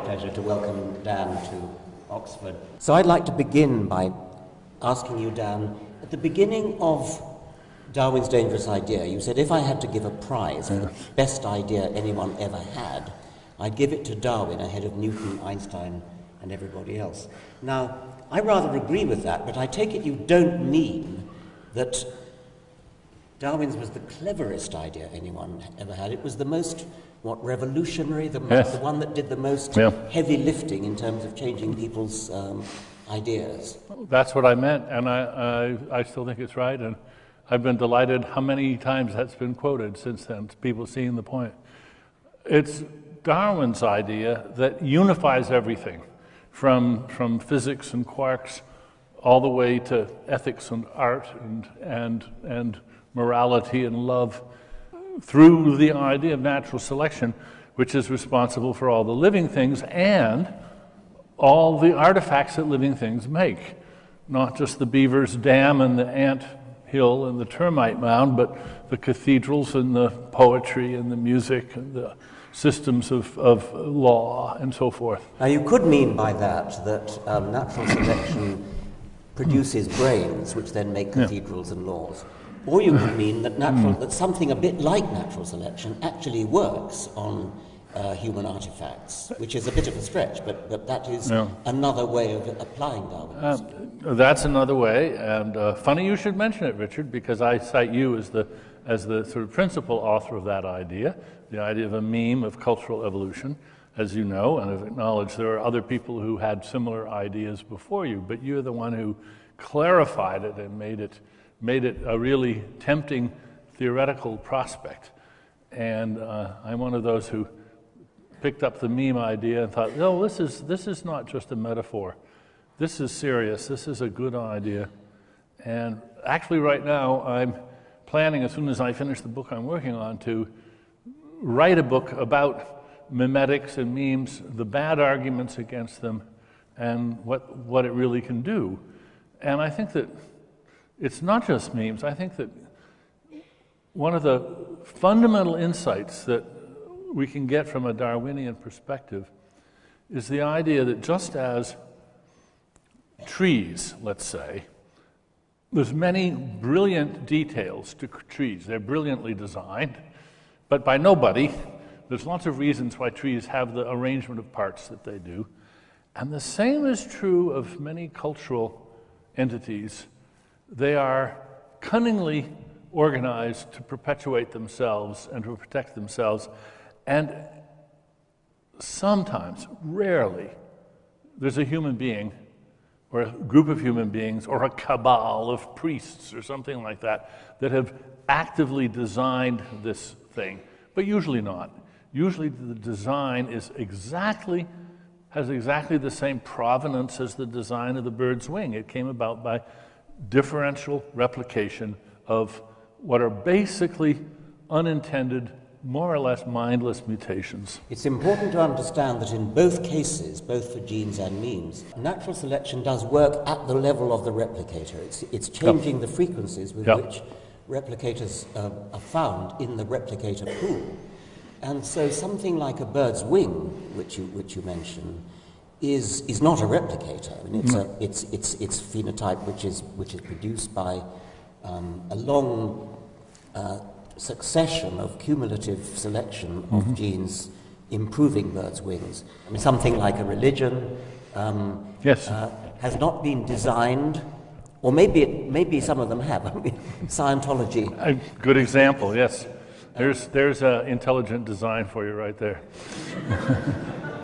pleasure to welcome Dan to Oxford. So I'd like to begin by asking you, Dan, at the beginning of Darwin's Dangerous Idea, you said, if I had to give a prize for the best idea anyone ever had, I'd give it to Darwin ahead of Newton, Einstein, and everybody else. Now, I rather agree with that, but I take it you don't mean that Darwin's was the cleverest idea anyone ever had. It was the most, revolutionary, the one that did the most heavy lifting in terms of changing people's ideas. That's what I meant, and I still think it's right, and I've been delighted how many times that's been quoted since then, people seeing the point. It's Darwin's idea that unifies everything, from physics and quarks all the way to ethics and art and morality and love, through the idea of natural selection, which is responsible for all the living things and all the artifacts that living things make. Not just the beaver's dam and the ant hill and the termite mound, but the cathedrals and the poetry and the music and the systems of law and so forth. Now you could mean by that natural selection produces brains, which then make cathedrals and laws. Or you could mean that that something a bit like natural selection actually works on human artifacts, which is a bit of a stretch, but that is another way of applying Darwinism. That's another way, and funny you should mention it, Richard, because I cite you as the sort of principal author of that idea, the idea of a meme of cultural evolution, as you know, and I've acknowledged there are other people who had similar ideas before you, but you're the one who clarified it and made it a really tempting theoretical prospect. And I'm one of those who picked up the meme idea and thought, no, this is not just a metaphor. This is serious. This is a good idea. And actually right now I'm planning, as soon as I finish the book I'm working on, to write a book about mimetics and memes, the bad arguments against them, and what it really can do. And I think that it's not just memes. I think that one of the fundamental insights that we can get from a Darwinian perspective is the idea that just as trees, let's say, there's many brilliant details to trees. They're brilliantly designed, but by nobody. There's lots of reasons why trees have the arrangement of parts that they do. And the same is true of many cultural entities. They are cunningly organized to perpetuate themselves and to protect themselves. And sometimes, rarely, there's a human being or a group of human beings or a cabal of priests or something like that that have actively designed this thing, but usually not. Usually the design has exactly the same provenance as the design of the bird's wing. It came about by differential replication of what are basically unintended, more or less mindless mutations. It's important to understand that in both cases, both for genes and memes, natural selection does work at the level of the replicator. It's changing the frequencies with which replicators are found in the replicator pool. And so something like a bird's wing, which you mentioned, is not a replicator. I mean, it's phenotype which is produced by a long succession of cumulative selection of genes improving birds' wings. I mean, something like a religion has not been designed, or maybe some of them have. I mean, Scientology. A good example, yes. There's intelligent design for you right there.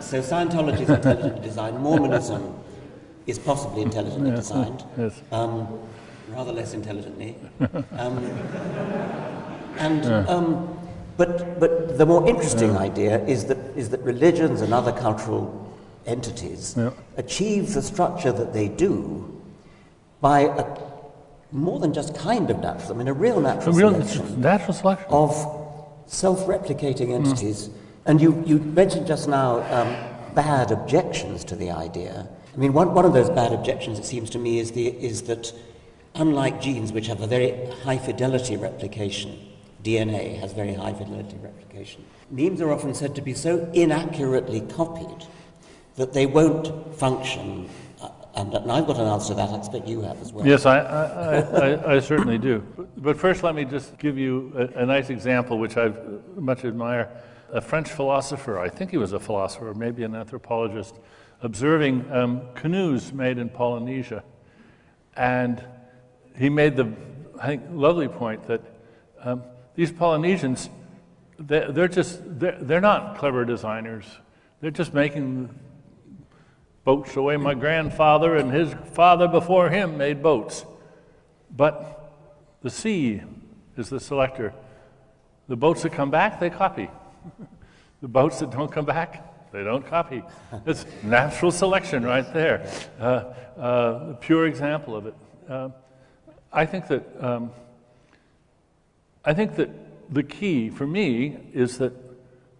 So Scientology is intelligently designed. Mormonism is possibly intelligently designed, rather less intelligently. But the more interesting idea is that religions and other cultural entities achieve the structure that they do by a more than just kind of natural, I mean a real natural selection of self-replicating entities. And you mentioned just now bad objections to the idea. I mean, one of those bad objections, it seems to me, is that unlike genes, which have a very high fidelity replication, DNA has very high fidelity replication, memes are often said to be so inaccurately copied that they won't function. And I've got an answer to that. I expect you have as well. Yes, I certainly do. But first, let me just give you a nice example, which I much admire. A French philosopher, I think he was a philosopher, maybe an anthropologist, observing canoes made in Polynesia. And he made the, I think, lovely point that these Polynesians, they're not clever designers. They're just making boats the way my grandfather and his father before him made boats. But the sea is the selector. The boats that come back, they copy. The boats that don't come back, they don't copy. It's natural selection right there. A pure example of it. I think that the key for me is that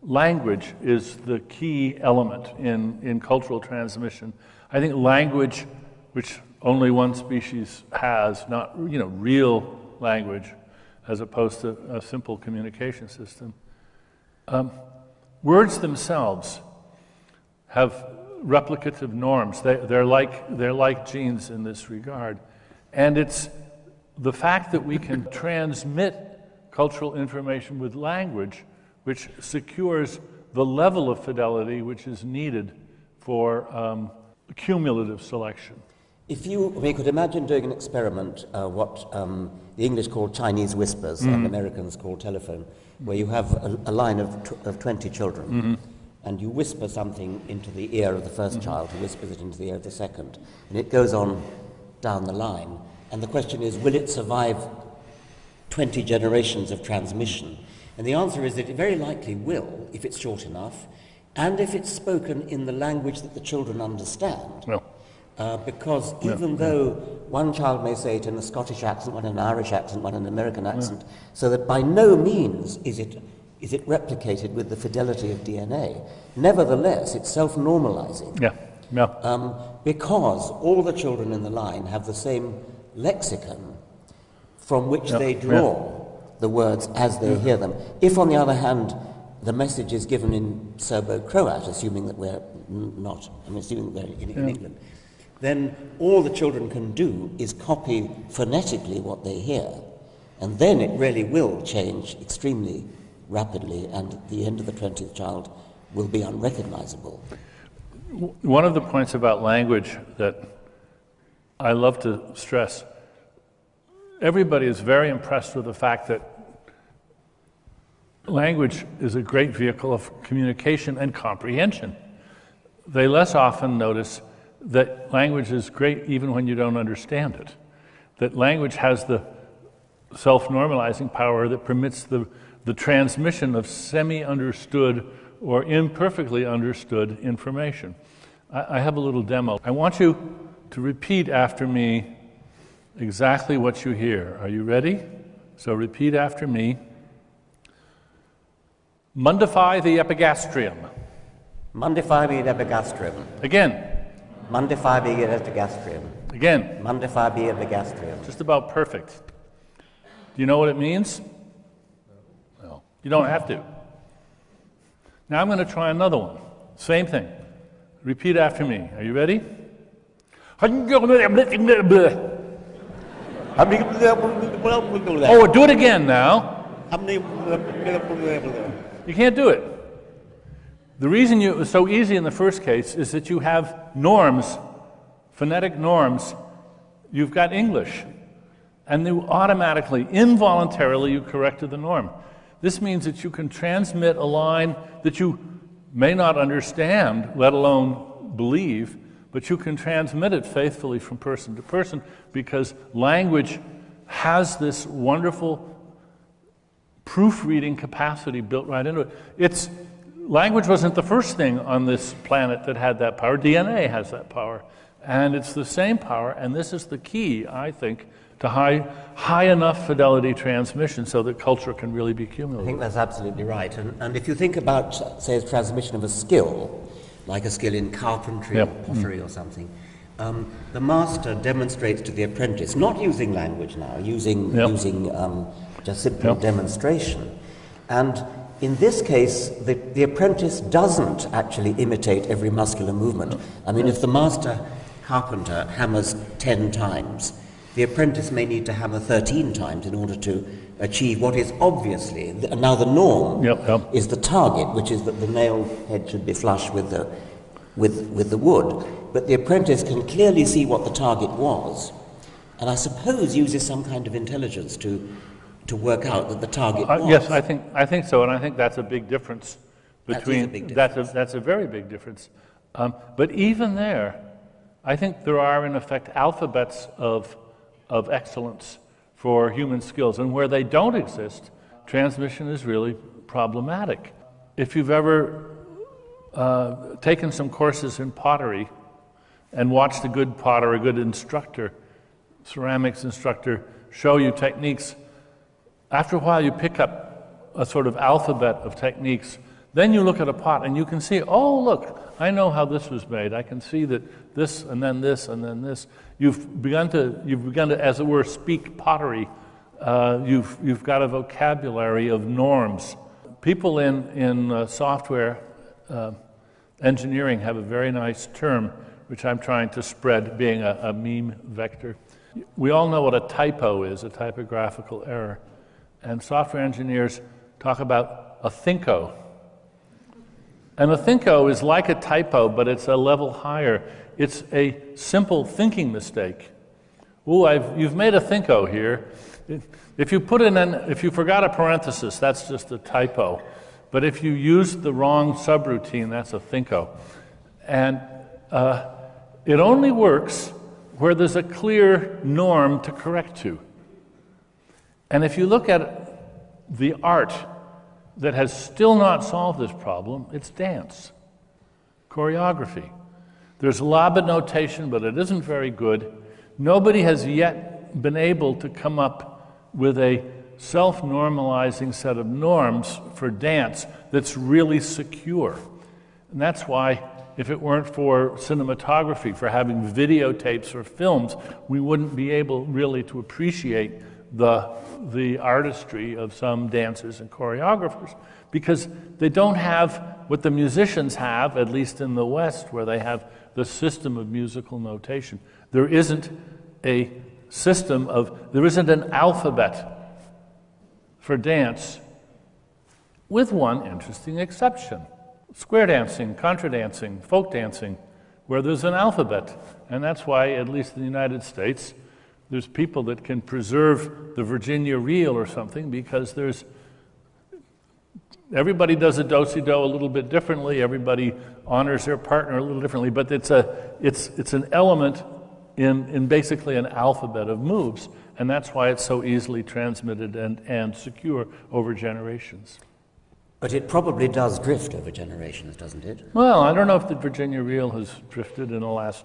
language is the key element in cultural transmission. I think language, which only one species has, not real language, as opposed to a simple communication system. Words themselves have replicative norms. They're like genes in this regard, and it's the fact that we can transmit cultural information with language which secures the level of fidelity which is needed for cumulative selection. If we could imagine doing an experiment, what the English call Chinese whispers and Americans call telephone, where you have a line of 20 children, and you whisper something into the ear of the first child, who whispers it into the ear of the second, and it goes on down the line. And the question is, will it survive 20 generations of transmission? And the answer is that it very likely will, if it's short enough, and if it's spoken in the language that the children understand. No. Because even though one child may say it in a Scottish accent, one in an Irish accent, one in an American accent, so that by no means is it replicated with the fidelity of DNA. Nevertheless, it's self-normalizing. Because all the children in the line have the same lexicon from which they draw the words as they hear them. If, on the other hand, the message is given in Serbo-Croat, assuming that we're not, assuming that we're in England, then all the children can do is copy phonetically what they hear, and then it really will change extremely rapidly, and at the end of the 20th child will be unrecognizable. One of the points about language that I love to stress, everybody is very impressed with the fact that language is a great vehicle of communication and comprehension. They less often notice that language is great even when you don't understand it. That language has the self-normalizing power that permits the transmission of semi-understood or imperfectly understood information. I have a little demo. I want you to repeat after me exactly what you hear. Are you ready? So repeat after me. Mundify the epigastrium. Mundify the epigastrium. Again. Mundify the epigastrium. Again. Mundify the epigastrium. Just about perfect. Do you know what it means? No. You don't have to. Now I'm going to try another one. Same thing. Repeat after me. Are you ready? Oh, do it again now. You can't do it. The reason it was so easy in the first case is that you have norms, phonetic norms. You've got English. And you automatically, involuntarily, you corrected the norm. This means that you can transmit a line that you may not understand, let alone believe, but you can transmit it faithfully from person to person because language has this wonderful proofreading capacity built right into it. Language wasn't the first thing on this planet that had that power. DNA has that power. And it's the same power, and this is the key, I think, to high enough fidelity transmission so that culture can really be cumulative. I think that's absolutely right. And if you think about, say, a transmission of a skill, like a skill in carpentry or pottery or something, the master demonstrates to the apprentice, not using language now, using just simple demonstration. And in this case, the apprentice doesn't actually imitate every muscular movement. I mean, if the master carpenter hammers 10 times, the apprentice may need to hammer 13 times in order to achieve what is obviously, now the norm is the target, which is that the nail head should be flush with the wood. But the apprentice can clearly see what the target was, and I suppose uses some kind of intelligence to work out that the target was. Yes, I think so, and I think that's a big difference between. That's a very big difference. But even there, I think there are in effect alphabets of excellence for human skills, and where they don't exist, transmission is really problematic. If you've ever taken some courses in pottery and watched a good potter, a good instructor, ceramics instructor, show you techniques, after a while you pick up a sort of alphabet of techniques. Then you look at a pot and you can see, oh look, I know how this was made. I can see that this and then this and then this. You've begun to, as it were, speak pottery. You've got a vocabulary of norms. People in software engineering have a very nice term, which I'm trying to spread, being a meme vector. We all know what a typo is, a typographical error. And software engineers talk about a thinko. And a thinko is like a typo, but it's a level higher. It's a simple thinking mistake. Ooh, you've made a thinko here. If you forgot a parenthesis, that's just a typo. But if you used the wrong subroutine, that's a thinko. And it only works where there's a clear norm to correct to. And if you look at the art that has still not solved this problem, it's dance, choreography. There's Laba notation, but it isn't very good. Nobody has yet been able to come up with a self-normalizing set of norms for dance that's really secure. And that's why, if it weren't for cinematography, for having videotapes or films, we wouldn't be able really to appreciate the artistry of some dancers and choreographers, because they don't have what the musicians have, at least in the West, where they have the system of musical notation. There isn't a system there isn't an alphabet for dance, with one interesting exception. Square dancing, contra dancing, folk dancing, where there's an alphabet. And that's why, at least in the United States, there's people that can preserve the Virginia reel or something, because everybody does a do-si-do a little bit differently, everybody honors their partner a little differently, but it's an element in basically an alphabet of moves, and that's why it's so easily transmitted and secure over generations. But it probably does drift over generations, doesn't it? Well, I don't know if the Virginia reel has drifted in the last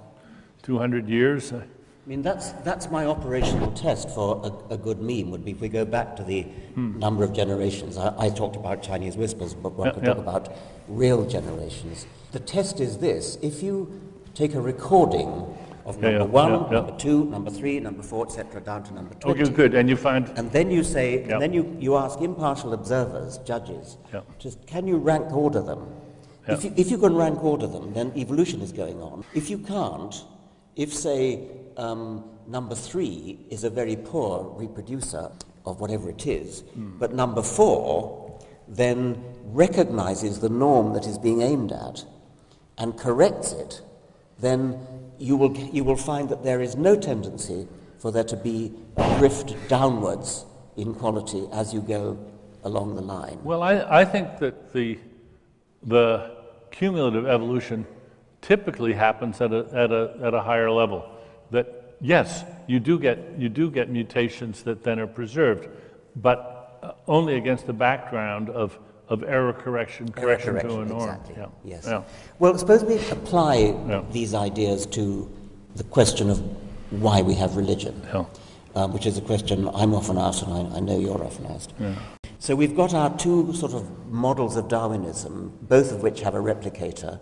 200 years. I mean, that's my operational test for a good meme, would be if we go back to the number of generations. I talked about Chinese whispers, but one could talk about real generations. The test is this: if you take a recording of number one, number two, number three, number four, etc., down to number 20. Okay, good. And you find, and then you say, and then you ask impartial observers, judges, just can you rank order them? If you can rank order them, then evolution is going on. If you can't, if say number 3 is a very poor reproducer of whatever it is, but number 4 then recognizes the norm that is being aimed at and corrects it, then you will find that there is no tendency for there to be a drift downwards in quality as you go along the line. Well, I think that the cumulative evolution typically happens at a higher level. That yes, you do get mutations that then are preserved, but only against the background of error correction to a norm. Exactly. Yeah. Yes. Yeah. Well, suppose we apply these ideas to the question of why we have religion, which is a question I'm often asked, and I know you're often asked. Yeah. So we've got our two sort of models of Darwinism, both of which have a replicator.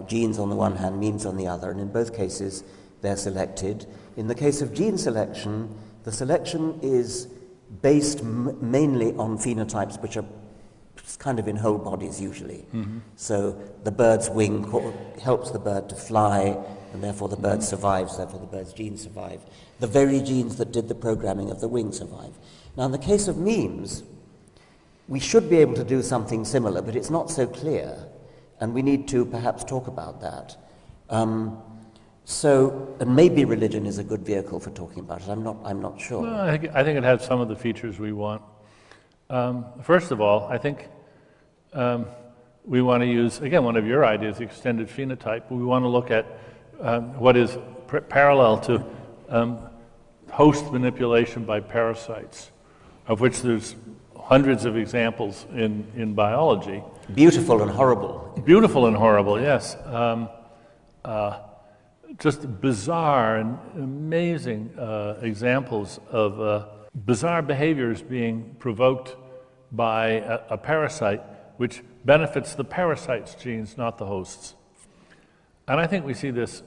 Genes on the one hand, means on the other, and in both cases they're selected. In the case of gene selection, the selection is based mainly on phenotypes which are it's kind of in whole bodies usually. So the bird's wing helps the bird to fly, and therefore the bird survives, therefore the bird's genes survive. The very genes that did the programming of the wing survive. Now in the case of memes, we should be able to do something similar, but it's not so clear, and we need to perhaps talk about that. And maybe religion is a good vehicle for talking about it. I'm not sure. Well, I think it has some of the features we want. First of all, I think we want to use, again, one of your ideas, the extended phenotype. We want to look at what is parallel to host manipulation by parasites, of which there's hundreds of examples in biology. Beautiful and horrible. Beautiful and horrible, yes. Just bizarre and amazing examples of bizarre behaviors being provoked by a parasite which benefits the parasite's genes, not the host's. And I think we see this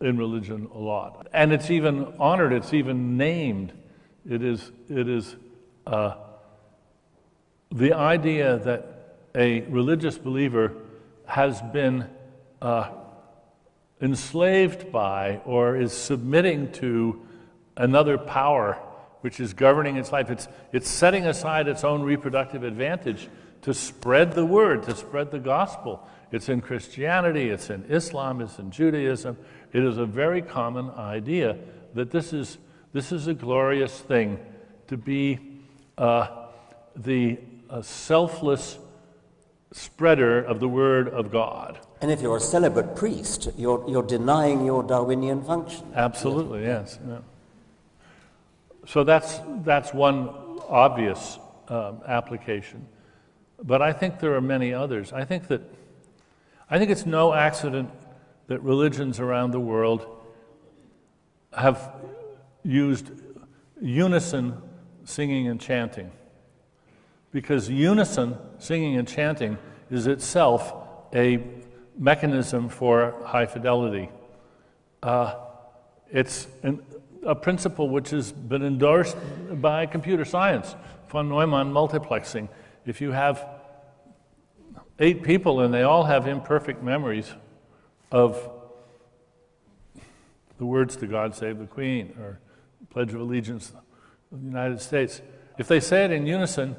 in religion a lot. And it's even honored, it's even named. It is the idea that a religious believer has been enslaved by or is submitting to another power which is governing its life. It's setting aside its own reproductive advantage to spread the word, to spread the gospel. It's in Christianity, it's in Islam, it's in Judaism. It is a very common idea that this is a glorious thing to be the selfless spreader of the word of God. And if you're a celibate priest, you're denying your Darwinian function. Absolutely, yes. Yeah. So that's one obvious application. But I think there are many others. I think it's no accident that religions around the world have used unison singing and chanting. Because unison singing and chanting is itself a mechanism for high fidelity. It's a principle which has been endorsed by computer science, von Neumann multiplexing. If you have 8 people and they all have imperfect memories of the words to God Save the Queen or Pledge of Allegiance of the United States, if they say it in unison,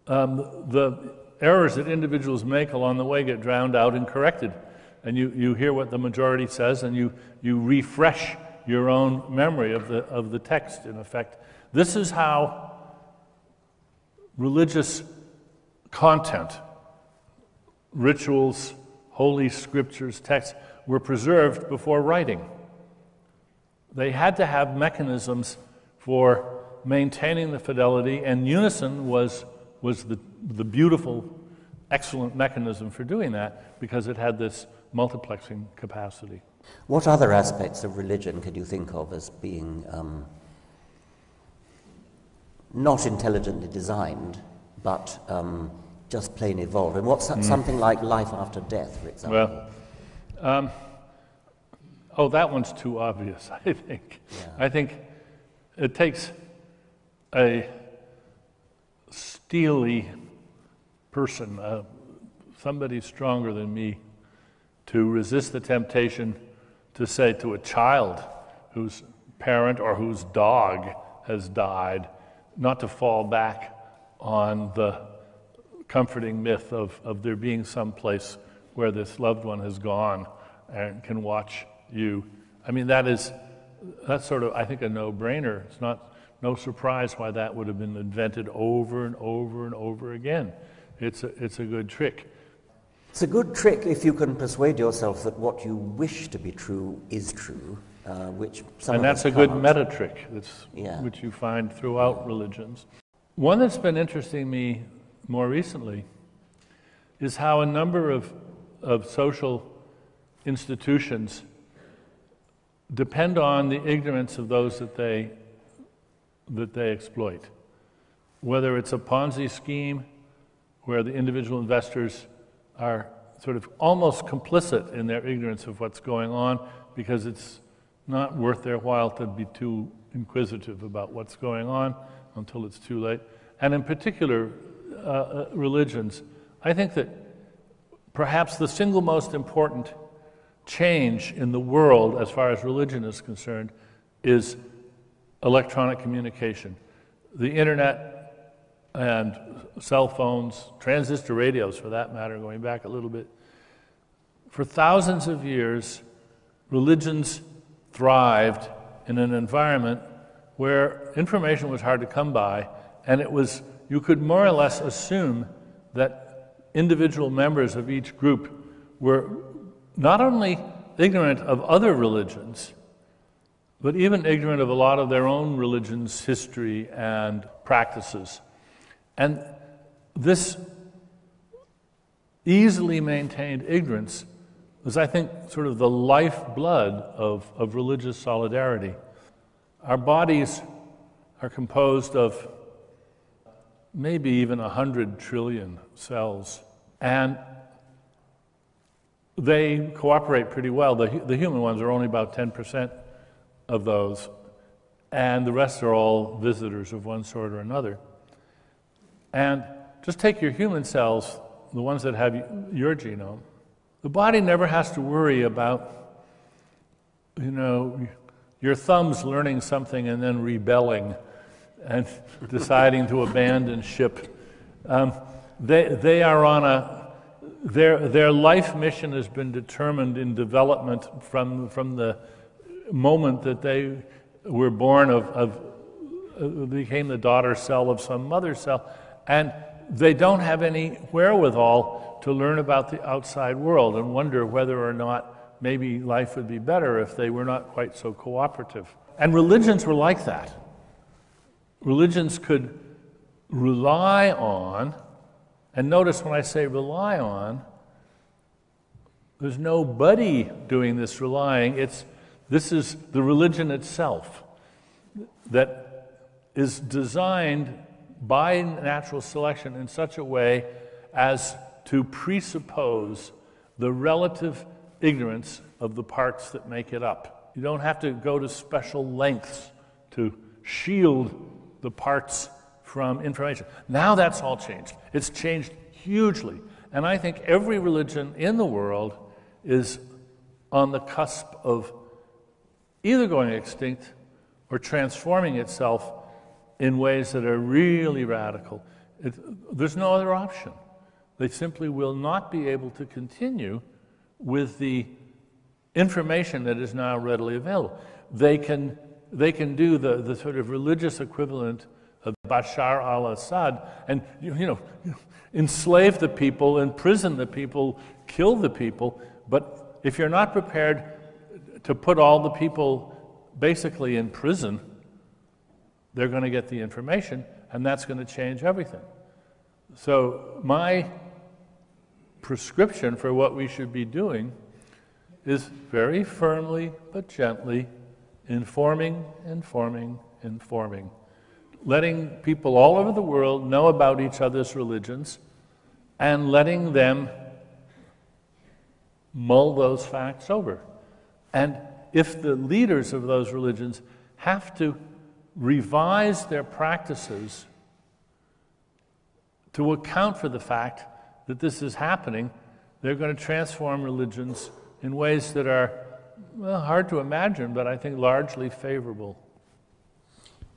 the errors that individuals make along the way get drowned out and corrected. And you hear what the majority says, and you refresh your own memory of the text, in effect. This is how religious content, rituals, holy scriptures, texts, were preserved before writing. They had to have mechanisms for maintaining the fidelity, and unison was the beautiful, excellent mechanism for doing that because it had this multiplexing capacity. What other aspects of religion could you think of as being not intelligently designed, but just plain evolved? And what's something like life after death, for example? Well, that one's too obvious, I think. Yeah. I think it takes a steely person, somebody stronger than me, to resist the temptation to say to a child whose parent or whose dog has died, not to fall back on the comforting myth of there being some place where this loved one has gone and can watch you. I mean, that's sort of, I think, a no-brainer. It's no surprise why that would have been invented over and over and over again. It's a good trick. It's a good trick if you can persuade yourself that what you wish to be true is true, which some and of that's us a good can't. meta trick, which you find throughout religions. One that's been interesting me more recently is how a number of social institutions depend on the ignorance of those that they exploit. Whether it's a Ponzi scheme where the individual investors are sort of almost complicit in their ignorance of what's going on because it's not worth their while to be too inquisitive about what's going on until it's too late. And in particular, religions, I think that perhaps the single most important change in the world as far as religion is concerned is electronic communication. The internet and cell phones, transistor radios for that matter, going back a little bit. For thousands of years, religions thrived in an environment where information was hard to come by, and you could more or less assume that individual members of each group were not only ignorant of other religions, but even ignorant of a lot of their own religion's history and practices. And this easily maintained ignorance was, I think, sort of the lifeblood of religious solidarity. Our bodies are composed of maybe even 100 trillion cells, and they cooperate pretty well. The human ones are only about 10% of those, and the rest are all visitors of one sort or another. And just take your human cells, the ones that have your genome. The body never has to worry about, your thumbs learning something and then rebelling and deciding to abandon ship. They are on their life mission has been determined in development from the moment that they were born became the daughter cell of some mother cell, and they don't have any wherewithal to learn about the outside world and wonder whether or not maybe life would be better if they were not quite so cooperative. And religions were like that. Religions could rely on, and notice when I say rely on, there's nobody doing this relying. This is the religion itself that is designed by natural selection in such a way as to presuppose the relative ignorance of the parts that make it up. You don't have to go to special lengths to shield the parts from information. Now that's all changed. It's changed hugely. And I think every religion in the world is on the cusp of either going extinct or transforming itself in ways that are really radical. There's no other option. They simply will not be able to continue with the information that is now readily available. They can do the sort of religious equivalent of Bashar al-Assad and enslave the people, imprison the people, kill the people, but if you're not prepared to put all the people basically in prison, they're going to get the information, and that's going to change everything. So my prescription for what we should be doing is very firmly but gently informing, letting people all over the world know about each other's religions and letting them mull those facts over. And if the leaders of those religions have to revise their practices to account for the fact that this is happening, they're going to transform religions in ways that are, well, hard to imagine, but I think largely favorable.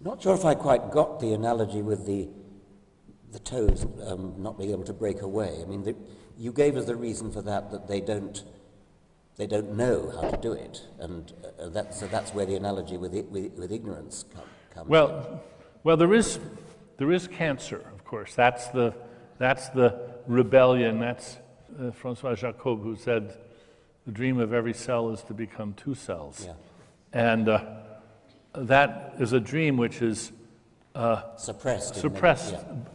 Not sure if I quite got the analogy with the toes not being able to break away. I mean, you gave us the reason for that they don't know how to do it, and that's where the analogy with ignorance comes. Well, there is cancer, of course. That's the rebellion. That's François Jacob, who said, "The dream of every cell is to become two cells." Yeah. And that is a dream which is suppressed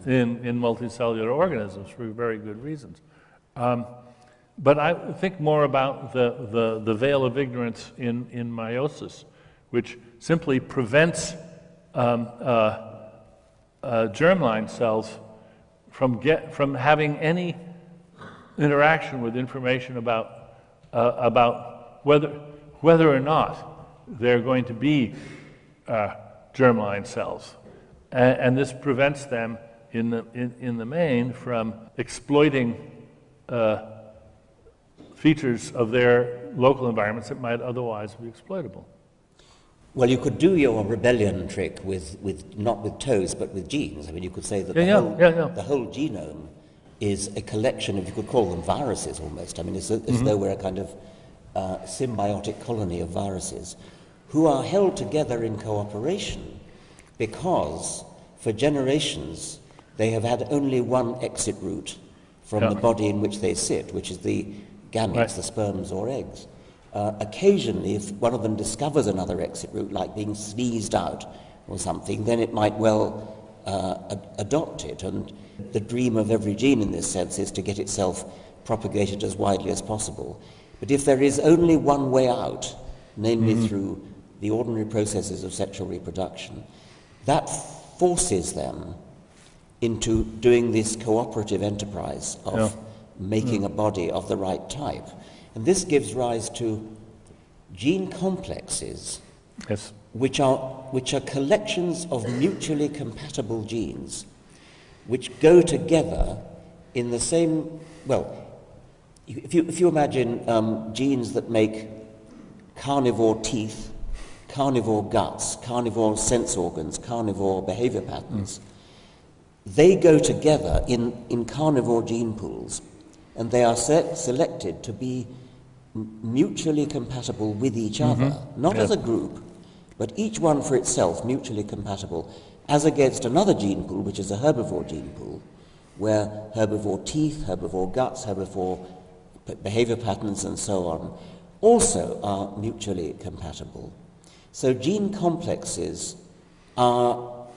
in multicellular organisms for very good reasons. But I think more about the veil of ignorance in meiosis, which simply prevents germline cells from having any interaction with information about whether or not they're going to be germline cells, and this prevents them in the main from exploiting features of their local environments that might otherwise be exploitable. Well, you could do your rebellion trick with not with toes, but with genes. I mean, you could say that the whole genome is a collection of, you could call them viruses almost. I mean, as though we're a kind of symbiotic colony of viruses who are held together in cooperation because for generations they have had only one exit route from the body in which they sit, which is the gametes, the sperms or eggs. Occasionally, if one of them discovers another exit route, like being sneezed out or something, then it might well adopt it. And the dream of every gene in this sense is to get itself propagated as widely as possible. But if there is only one way out, namely through the ordinary processes of sexual reproduction, that forces them into doing this cooperative enterprise of making a body of the right type. And this gives rise to gene complexes, which are collections of mutually compatible genes, which go together in the same. Well, if you imagine genes that make carnivore teeth, carnivore guts, carnivore sense organs, carnivore behavior patterns, they go together in carnivore gene pools, and they are selected to be mutually compatible with each other, not as a group, but each one for itself mutually compatible, as against another gene pool, which is a herbivore gene pool, where herbivore teeth, herbivore guts, herbivore behavior patterns, and so on, also are mutually compatible. So gene complexes are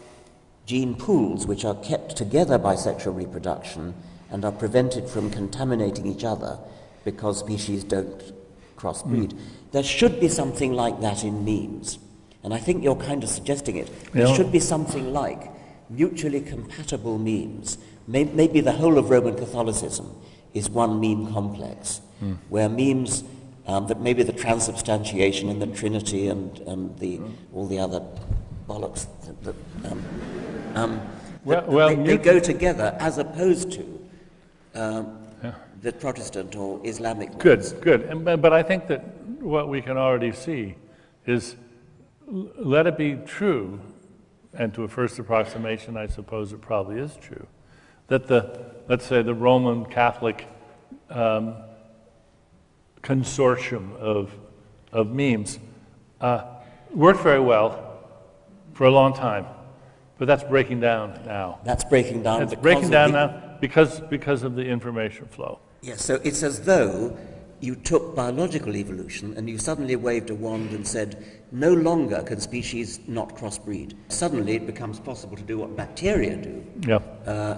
gene pools which are kept together by sexual reproduction and are prevented from contaminating each other because species don't crossbreed. There should be something like that in memes, and I think you're kind of suggesting it. There should be something like mutually compatible memes. Maybe the whole of Roman Catholicism is one meme complex, where memes that maybe the transubstantiation and the Trinity and all the other bollocks they go together, as opposed to the Protestant or Islamic ones. Good. But I think that what we can already see is, let it be true, and to a first approximation I suppose it probably is true, that let's say the Roman Catholic consortium of memes worked very well for a long time, but that's breaking down now. That's breaking down. It's breaking down now because of the information flow. Yes, so it's as though you took biological evolution and you suddenly waved a wand and said, no longer can species not crossbreed. Suddenly it becomes possible to do what bacteria do,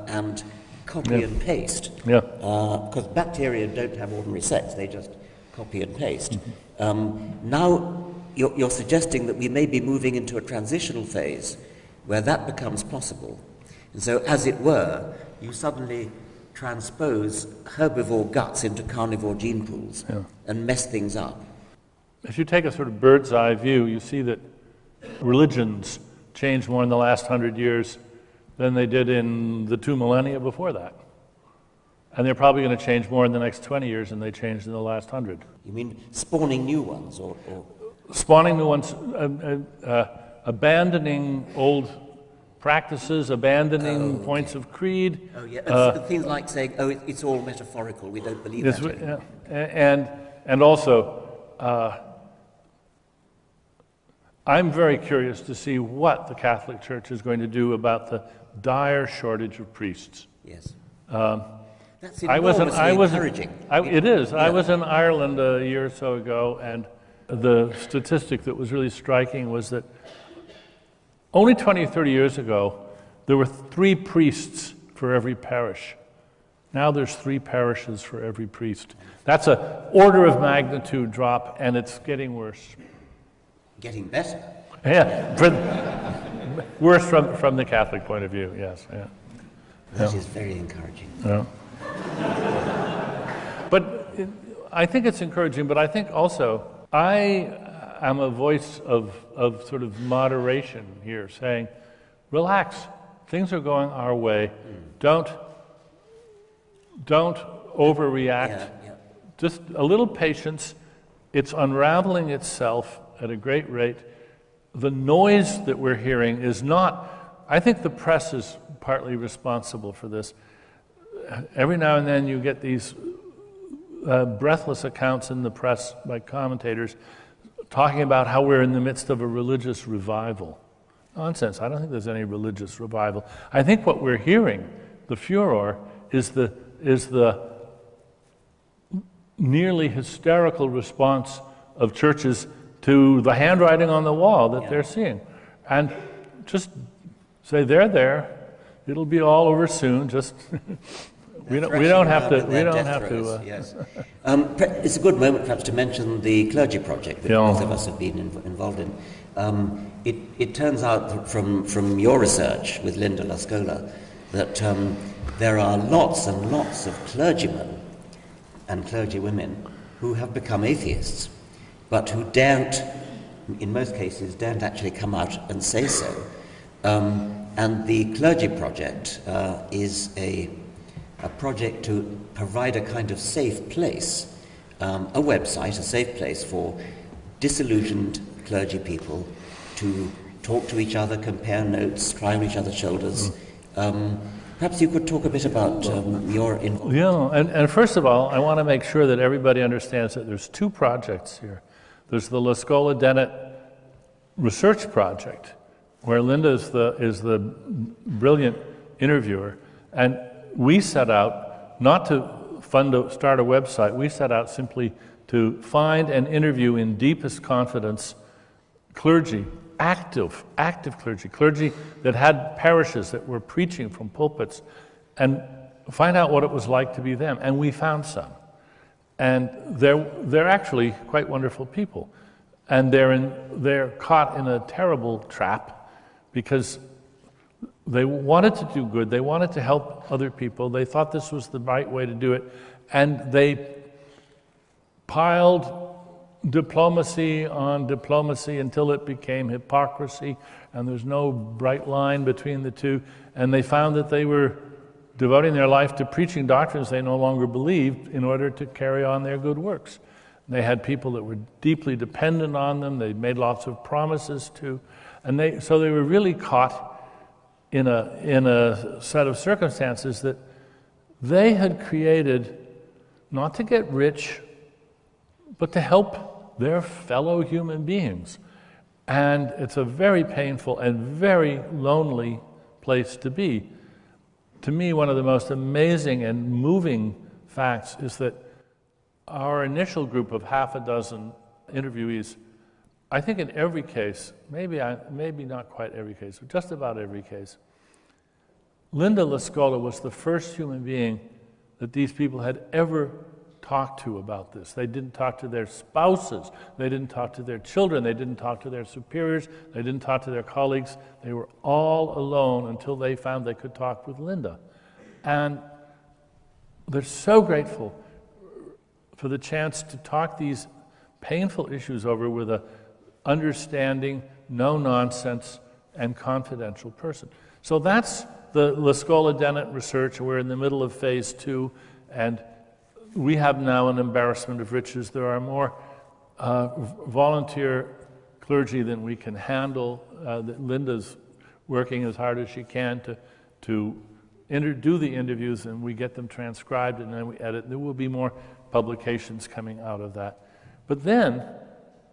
and copy and paste. Because bacteria don't have ordinary sex, they just copy and paste. Now you're suggesting that we may be moving into a transitional phase where that becomes possible. And so, as it were, you suddenly transpose herbivore guts into carnivore gene pools and mess things up. If you take a sort of bird's eye view, you see that religions changed more in the last 100 years than they did in the 2 millennia before that. And they're probably going to change more in the next 20 years than they changed in the last 100. You mean spawning new ones? Or... Spawning new ones, abandoning old practices, abandoning points of creed. Things like saying, it's all metaphorical, we don't believe that anymore. And also, I'm very curious to see what the Catholic Church is going to do about the dire shortage of priests. Yes. That's enormously encouraging. It is. Yeah. I was in Ireland a year or so ago, and the statistic that was really striking was that only 20 or 30 years ago, there were 3 priests for every parish. Now there's 3 parishes for every priest. That's an order of magnitude drop, and it's getting worse. Getting better? Yeah, worse from the Catholic point of view, yes. Yeah. That is very encouraging. Yeah. But I think it's encouraging, but I think also I am a voice of sort of moderation here, saying, relax, things are going our way. Don't overreact. Just a little patience. It's unraveling itself at a great rate. The noise that we're hearing is not, I think the press is partly responsible for this. Every now and then you get these breathless accounts in the press by commentators talking about how we're in the midst of a religious revival. Nonsense. I don't think there's any religious revival. I think what we're hearing, the furor, is the nearly hysterical response of churches to the handwriting on the wall that they're seeing. And just say, they're there. It'll be all over soon. Just we don't have to. Yes. It's a good moment, perhaps, to mention the clergy project that both of us have been involved in. It turns out from your research with Linda Lascola that there are lots and lots of clergymen and clergywomen who have become atheists, but who daren't, in most cases, daren't actually come out and say so. And the clergy project is a project to provide a kind of safe place, a website, a safe place for disillusioned clergy people to talk to each other, compare notes, cry on each other's shoulders. Perhaps you could talk a bit about your involvement. Yeah, and first of all, I want to make sure that everybody understands that there's two projects here. There's the Lascola Dennett research project, where Linda is the brilliant interviewer, and we set out not to start a website. We set out simply to find and interview in deepest confidence clergy, active clergy that had parishes that were preaching from pulpits, and find out what it was like to be them. And we found some, and they're actually quite wonderful people, and they're caught in a terrible trap because they wanted to do good, they wanted to help other people, they thought this was the right way to do it, and they piled diplomacy on diplomacy until it became hypocrisy, and there's no bright line between the two, and they found that they were devoting their life to preaching doctrines they no longer believed in order to carry on their good works. They had people that were deeply dependent on them, they made lots of promises to, and so they were really caught in a set of circumstances that they had created not to get rich, but to help their fellow human beings. And it's a very painful and very lonely place to be. To me, one of the most amazing and moving facts is that our initial group of half a dozen interviewees, I think in every case, maybe not quite every case, but just about every case, Linda Lascola was the first human being that these people had ever talked to about this. They didn't talk to their spouses, they didn't talk to their children, they didn't talk to their superiors, they didn't talk to their colleagues. They were all alone until they found they could talk with Linda. And they're so grateful for the chance to talk these painful issues over with a understanding, no-nonsense, and confidential person. So that's the Lascola Dennett research. We're in the middle of phase 2, and we have now an embarrassment of riches. There are more volunteer clergy than we can handle. Linda's working as hard as she can to do the interviews, and we get them transcribed, and then we edit. There will be more publications coming out of that. But then,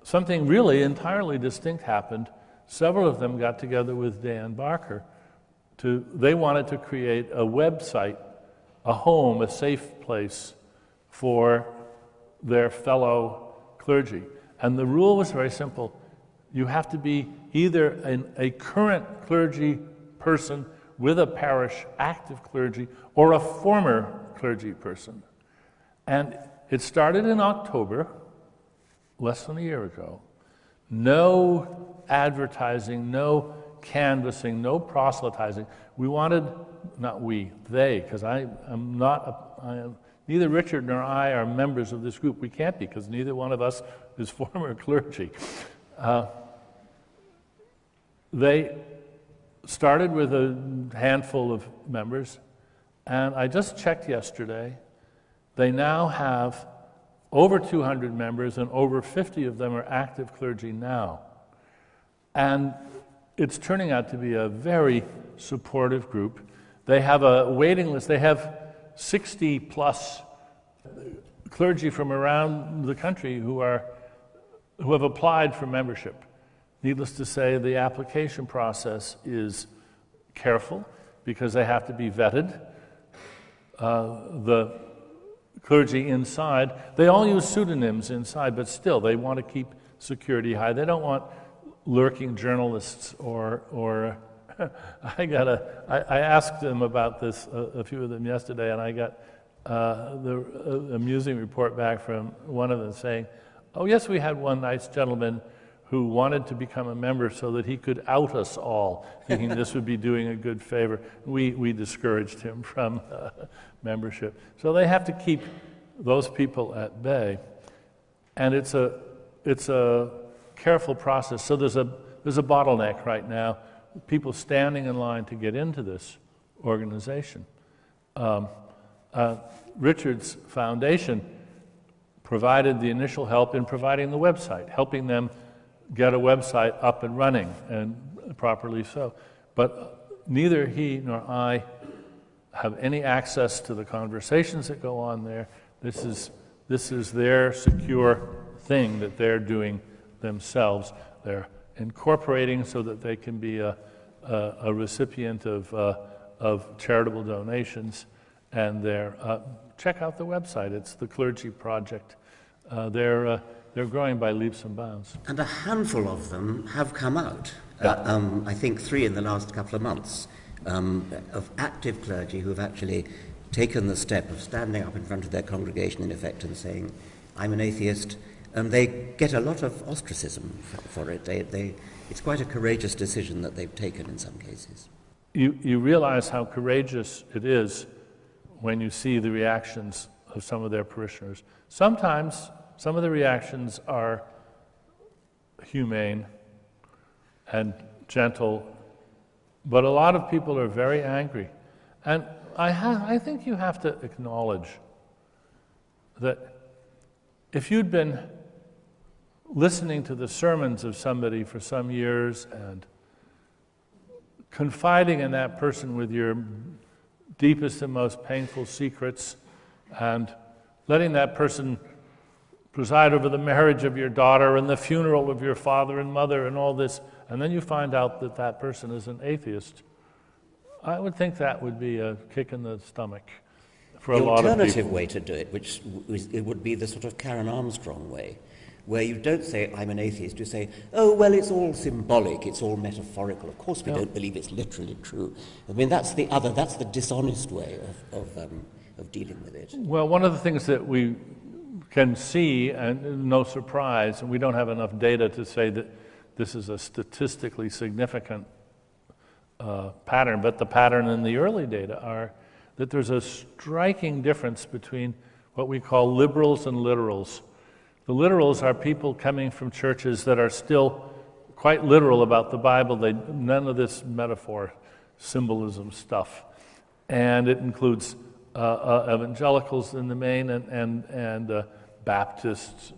something really entirely distinct happened. Several of them got together with Dan Barker. They wanted to create a website, a home, a safe place for their fellow clergy. And the rule was very simple. You have to be either a current clergy person with a parish, active clergy, or a former clergy person. And it started in October, less than a year ago. No advertising, no canvassing, no proselytizing. We wanted, not we, they, because neither Richard nor I are members of this group. We can't be, because neither one of us is former clergy. They started with a handful of members, and I just checked yesterday. They now have over 200 members, and over 50 of them are active clergy now. And it's turning out to be a very supportive group. They have a waiting list. They have 60 plus clergy from around the country who have applied for membership. Needless to say, the application process is careful because they have to be vetted. The clergy inside, they all use pseudonyms inside, but still they want to keep security high. They don't want lurking journalists or I asked them about this, a few of them yesterday, and I got the amusing report back from one of them saying, oh yes, we had one nice gentleman who wanted to become a member so that he could out us all, thinking this would be doing a good favor. We discouraged him from membership. So they have to keep those people at bay. And it's a careful process. So there's a bottleneck right now, people standing in line to get into this organization. Richard's foundation provided the initial help in providing the website, helping them get a website up and running, and properly so. But neither he nor I have any access to the conversations that go on there. This is their secure thing that they're doing themselves. They're incorporating so that they can be a recipient of charitable donations, and check out the website. It's the Clergy Project. They're growing by leaps and bounds. And a handful of them have come out. I think 3 in the last couple of months, of active clergy who have actually taken the step of standing up in front of their congregation, in effect, and saying, I'm an atheist. They get a lot of ostracism for it. It's quite a courageous decision that they've taken in some cases. You realize how courageous it is when you see the reactions of some of their parishioners. Sometimes some of the reactions are humane and gentle, but a lot of people are very angry. And I think you have to acknowledge that if you'd been listening to the sermons of somebody for some years and confiding in that person with your deepest and most painful secrets, and letting that person preside over the marriage of your daughter and the funeral of your father and mother and all this, and then you find out that that person is an atheist, I would think that would be a kick in the stomach for a lot of people. The alternative way to do it, it would be the sort of Karen Armstrong way, where you don't say, I'm an atheist, you say, oh, well, it's all symbolic, it's all metaphorical. Of course we don't believe it's literally true. I mean, that's the dishonest way of dealing with it. Well, one of the things that we can see, and no surprise, and we don't have enough data to say that this is a statistically significant pattern, but the pattern in the early data are that there's a striking difference between what we call liberals and literals. The literals are people coming from churches that are still quite literal about the Bible. None of this metaphor, symbolism stuff. And it includes evangelicals in the main and Baptists.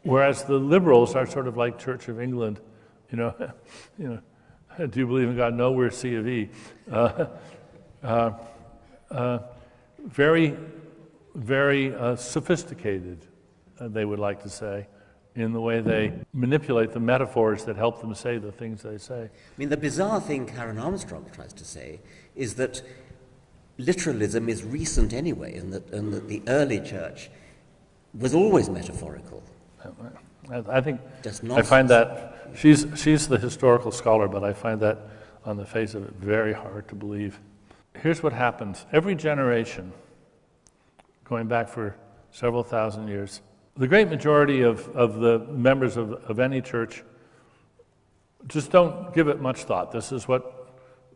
Whereas the liberals are sort of like Church of England, do you believe in God? No, we're C of E. Very, very sophisticated, they would like to say, in the way they manipulate the metaphors that help them say the things they say. I mean, the bizarre thing Karen Armstrong tries to say is that literalism is recent anyway, and that the early church was always metaphorical. I find that she's the historical scholar, but I find that on the face of it very hard to believe. Here's what happens. Every generation, going back for several thousand years, the great majority of the members of any church just don't give it much thought. This is what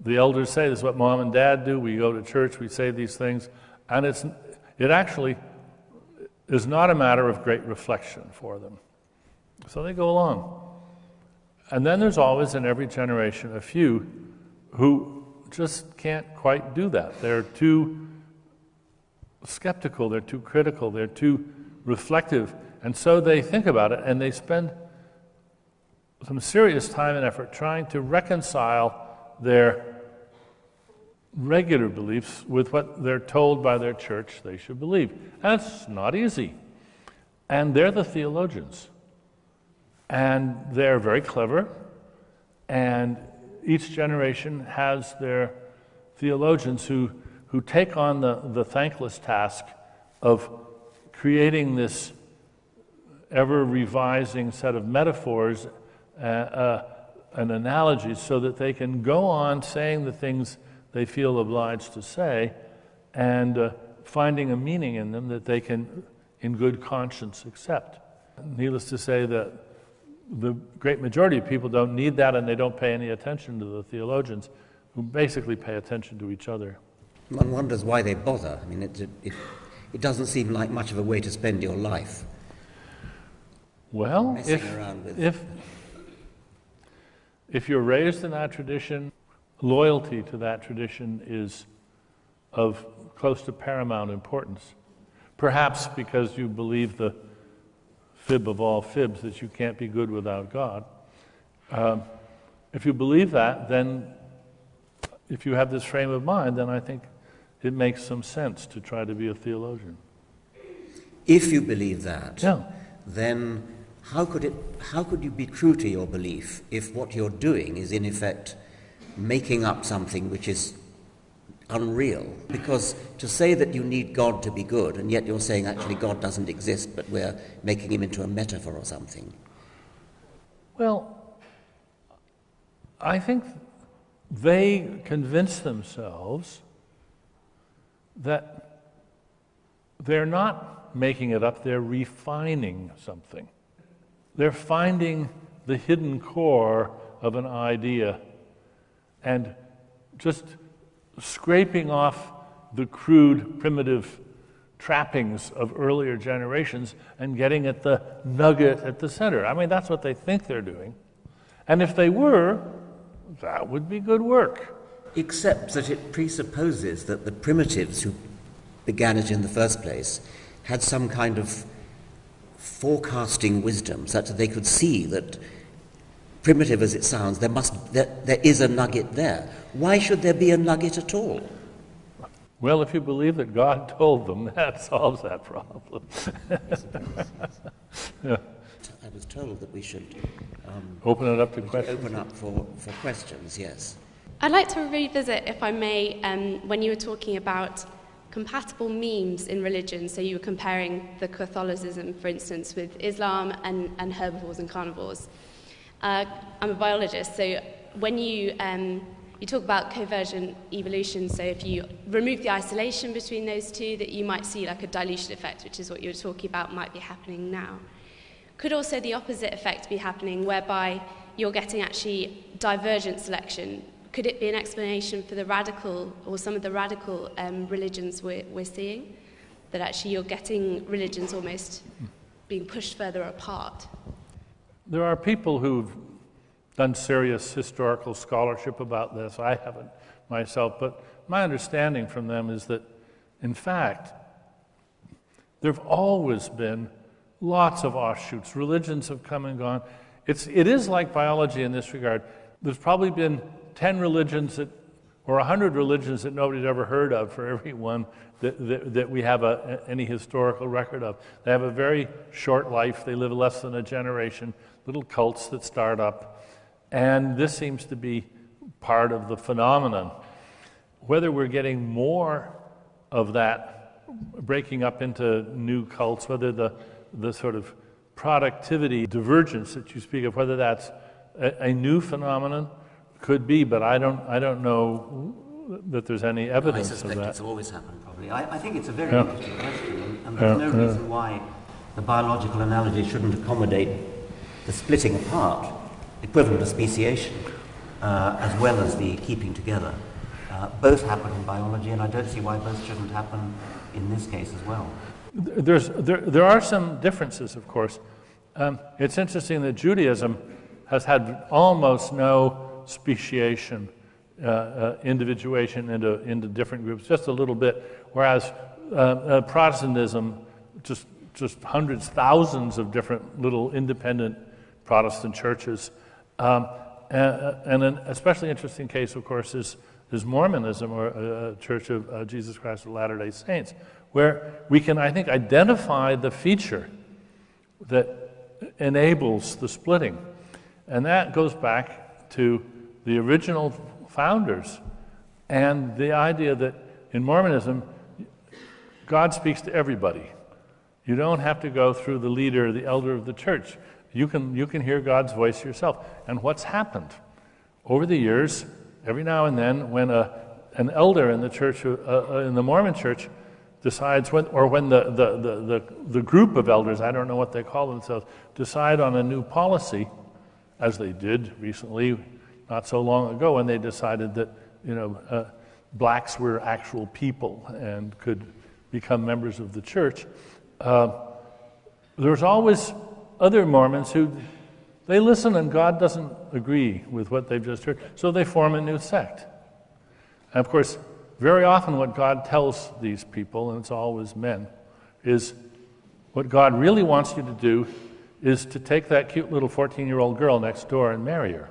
the elders say, this is what mom and dad do. We go to church, we say these things, and it actually is not a matter of great reflection for them. So they go along. And then there's always in every generation a few who just can't quite do that. They're too skeptical, they're too critical, they're too reflective, and so they think about it, and they spend some serious time and effort trying to reconcile their regular beliefs with what they're told by their church they should believe. That's not easy. And they're the theologians. And they're very clever, and each generation has their theologians who take on the thankless task of creating this ever-revising set of metaphors and analogies so that they can go on saying the things they feel obliged to say and finding a meaning in them that they can, in good conscience, accept. Needless to say that the great majority of people don't need that, and they don't pay any attention to the theologians, who basically pay attention to each other. One wonders why they bother. I mean, it doesn't seem like much of a way to spend your life. Well, if you're raised in that tradition, loyalty to that tradition is of close to paramount importance. Perhaps because you believe the fib of all fibs, that you can't be good without God. If you believe that, then if you have this frame of mind, then I think it makes some sense to try to be a theologian. If you believe that, yeah. Then how could you be true to your belief if what you're doing is in effect making up something which is unreal? Because to say that you need God to be good, and yet you're saying actually God doesn't exist, but we're making him into a metaphor or something. Well, I think they convince themselves that they're not making it up, they're refining something. They're finding the hidden core of an idea and just scraping off the crude, primitive trappings of earlier generations and getting at the nugget at the center. I mean, that's what they think they're doing. And if they were, that would be good work. Except that it presupposes that the primitives who began it in the first place had some kind of forecasting wisdom, such that they could see that, primitive as it sounds, there is a nugget there. Why should there be a nugget at all? Well, if you believe that God told them, that solves that problem. Yeah. I was told that we should open it up to questions. Open up for questions, yes. I'd like to revisit, if I may, when you were talking about compatible memes in religion. So you were comparing the Catholicism, for instance, with Islam and herbivores and carnivores. I'm a biologist, so when you talk about convergent evolution, so if you remove the isolation between those two, that you might see like a dilution effect, which is what you were talking about might be happening now. Could also the opposite effect be happening, whereby you're getting actually divergent selection? Could it be an explanation for the radical, or some of the radical religions we're seeing? That actually you're getting religions almost being pushed further apart? There are people who've done serious historical scholarship about this. I haven't myself, but my understanding from them is that, in fact, there have always been lots of offshoots. Religions have come and gone. It is like biology in this regard. There's probably been 10 religions or 100 religions that nobody's ever heard of for every one that we have any historical record of. They have a very short life. They live less than a generation, little cults that start up. And this seems to be part of the phenomenon. Whether we're getting more of that breaking up into new cults, whether the sort of productivity divergence that you speak of, whether that's a new phenomenon, could be, but I don't know that there's any evidence of that. I suspect it's always happened, probably. I think it's a very interesting question, and there's no reason why the biological analogy shouldn't accommodate the splitting apart, equivalent to speciation, as well as the keeping together. Both happen in biology, and I don't see why both shouldn't happen in this case as well. There are some differences, of course. It's interesting that Judaism has had almost no speciation individuation into different groups, just a little bit, whereas Protestantism, just hundreds, thousands of different little independent Protestant churches. And an especially interesting case, of course, is Mormonism, or Church of Jesus Christ of Latter-day Saints, where we can, I think, identify the feature that enables the splitting. And that goes back to the original founders and the idea that in Mormonism, God speaks to everybody. You don't have to go through the leader, the elder of the church. You can hear God's voice yourself. And what's happened over the years, every now and then, when an elder in the church, in the Mormon church, decides when the group of elders, I don't know what they call themselves, decide on a new policy, as they did recently, not so long ago, when they decided that blacks were actual people and could become members of the church. There's always other Mormons who, they listen and God doesn't agree with what they've just heard, so they form a new sect. And of course, very often what God tells these people, and it's always men, is what God really wants you to do is to take that cute little 14-year-old girl next door and marry her.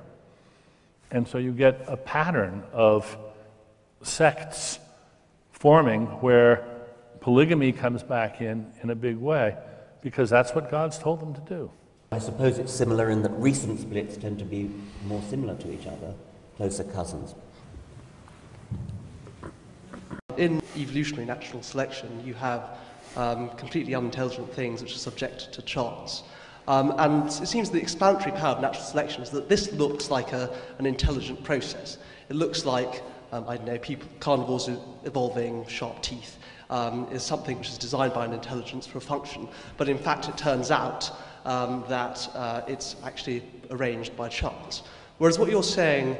And so you get a pattern of sects forming where polygamy comes back in a big way, because that's what God's told them to do. I suppose it's similar in that recent splits tend to be more similar to each other, closer cousins. In evolutionary natural selection, you have completely unintelligent things which are subject to chance. And it seems the explanatory power of natural selection is that this looks like an intelligent process. It looks like, I don't know, carnivores evolving sharp teeth is something which is designed by an intelligence for a function. But in fact, it turns out that it's actually arranged by chance. Whereas what you're saying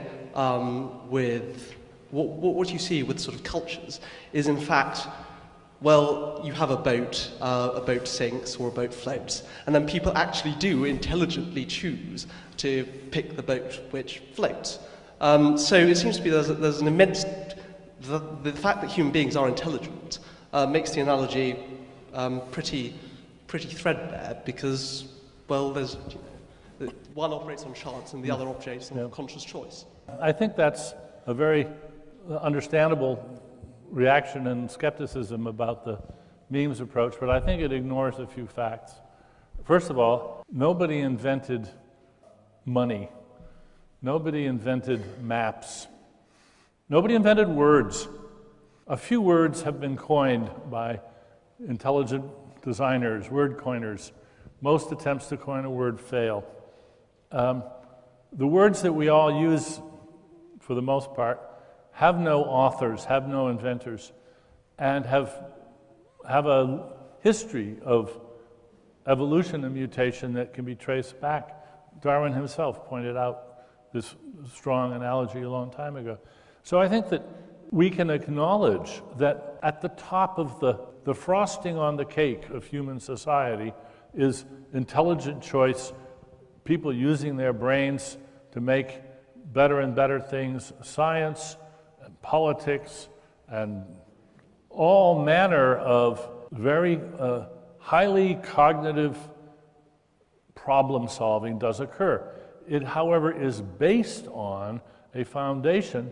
with what you see with sort of cultures is, in fact, well, you have a boat sinks or a boat floats, and then people actually do intelligently choose to pick the boat which floats. So it seems to be there's an immense... The fact that human beings are intelligent makes the analogy pretty threadbare, because, well, there's one operates on chance and the other operates on conscious choice. I think that's a very understandable reaction and skepticism about the memes approach, but I think it ignores a few facts. First of all, nobody invented money. Nobody invented maps. Nobody invented words. A few words have been coined by intelligent designers, word coiners. Most attempts to coin a word fail. The words that we all use, for the most part, have no authors, have no inventors, and have a history of evolution and mutation that can be traced back. Darwin himself pointed out this strong analogy a long time ago. So I think that we can acknowledge that at the top of the frosting on the cake of human society is intelligent choice, people using their brains to make better and better things, science, and politics, and all manner of very highly cognitive problem solving does occur. It, however, is based on a foundation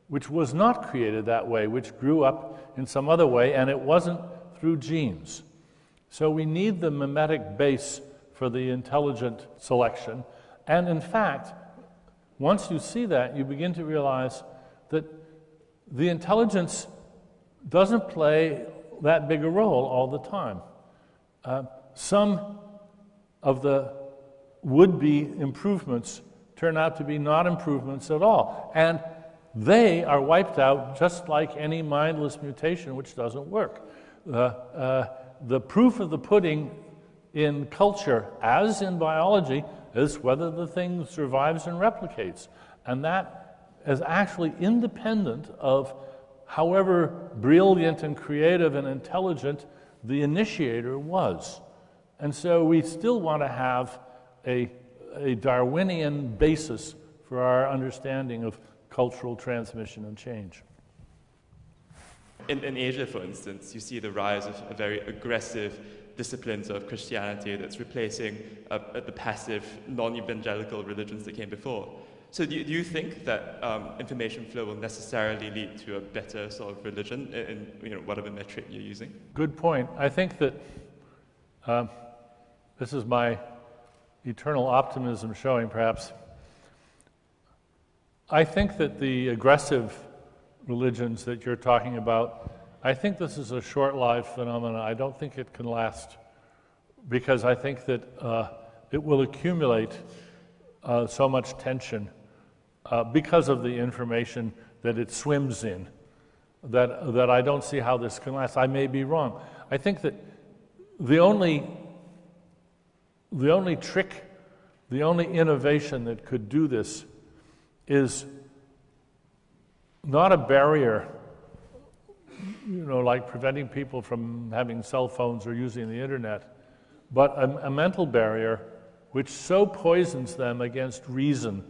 which was not created that way, which grew up in some other way, and it wasn't through genes. So we need the mimetic base for the intelligent selection. And in fact, once you see that, you begin to realize that the intelligence doesn't play that big a role all the time. Some of the would-be improvements turn out to be not improvements at all. And they are wiped out just like any mindless mutation which doesn't work. The proof of the pudding in culture, as in biology, is whether the thing survives and replicates. And that is actually independent of however brilliant and creative and intelligent the initiator was. And so we still want to have a Darwinian basis for our understanding of cultural transmission and change. In Asia, for instance, you see the rise of a very aggressive disciplines of Christianity that's replacing the passive, non-evangelical religions that came before. So do you think that information flow will necessarily lead to a better sort of religion in whatever metric you're using? Good point. I think that this is my eternal optimism showing, perhaps. I think that the aggressive religions that you're talking about, I think this is a short-lived phenomenon. I don't think it can last, because I think that it will accumulate so much tension because of the information that it swims in, that I don't see how this can last. I may be wrong. I think that the only trick, the only innovation that could do this is not a barrier, like preventing people from having cell phones or using the internet, but a mental barrier which so poisons them against reason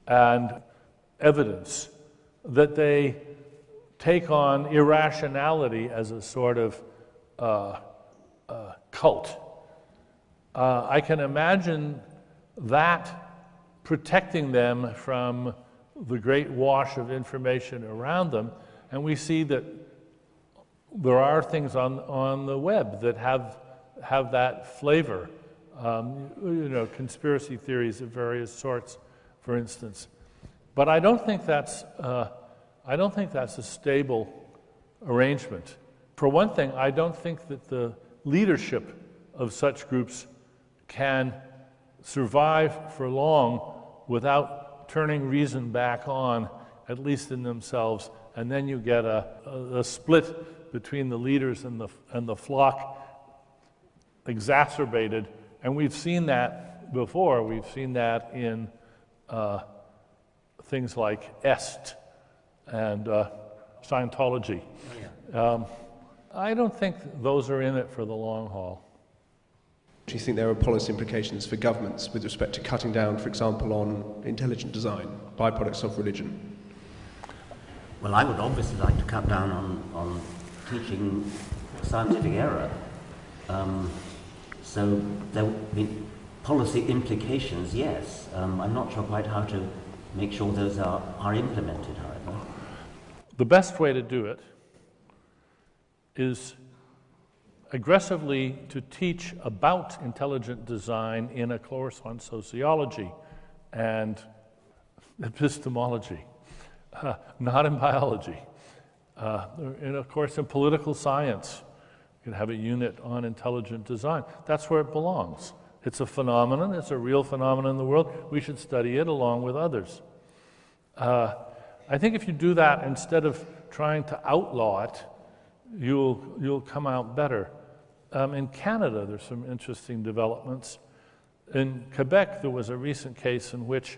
and evidence that they take on irrationality as a sort of cult. I can imagine that protecting them from the great wash of information around them, and we see that there are things on the web that have that flavor. Conspiracy theories of various sorts, for instance. But I don't think that's a stable arrangement. For one thing, I don't think that the leadership of such groups can survive for long without turning reason back on, at least in themselves, and then you get a split between the leaders and the flock, exacerbated. And we've seen that before. We've seen that in things like EST and Scientology. I don't think those are in it for the long haul. Do you think there are policy implications for governments with respect to cutting down, for example, on intelligent design, byproducts of religion? Well, I would obviously like to cut down on teaching scientific error. So there would be policy implications, yes. I'm not sure quite how to make sure those are implemented, however. The best way to do it is aggressively to teach about intelligent design in a course on sociology and epistemology, not in biology. And of course, in political science, you can have a unit on intelligent design. That's where it belongs. It's a phenomenon. It's a real phenomenon in the world. We should study it along with others. I think if you do that instead of trying to outlaw it, you'll come out better. In Canada, there's some interesting developments. In Quebec, there was a recent case in which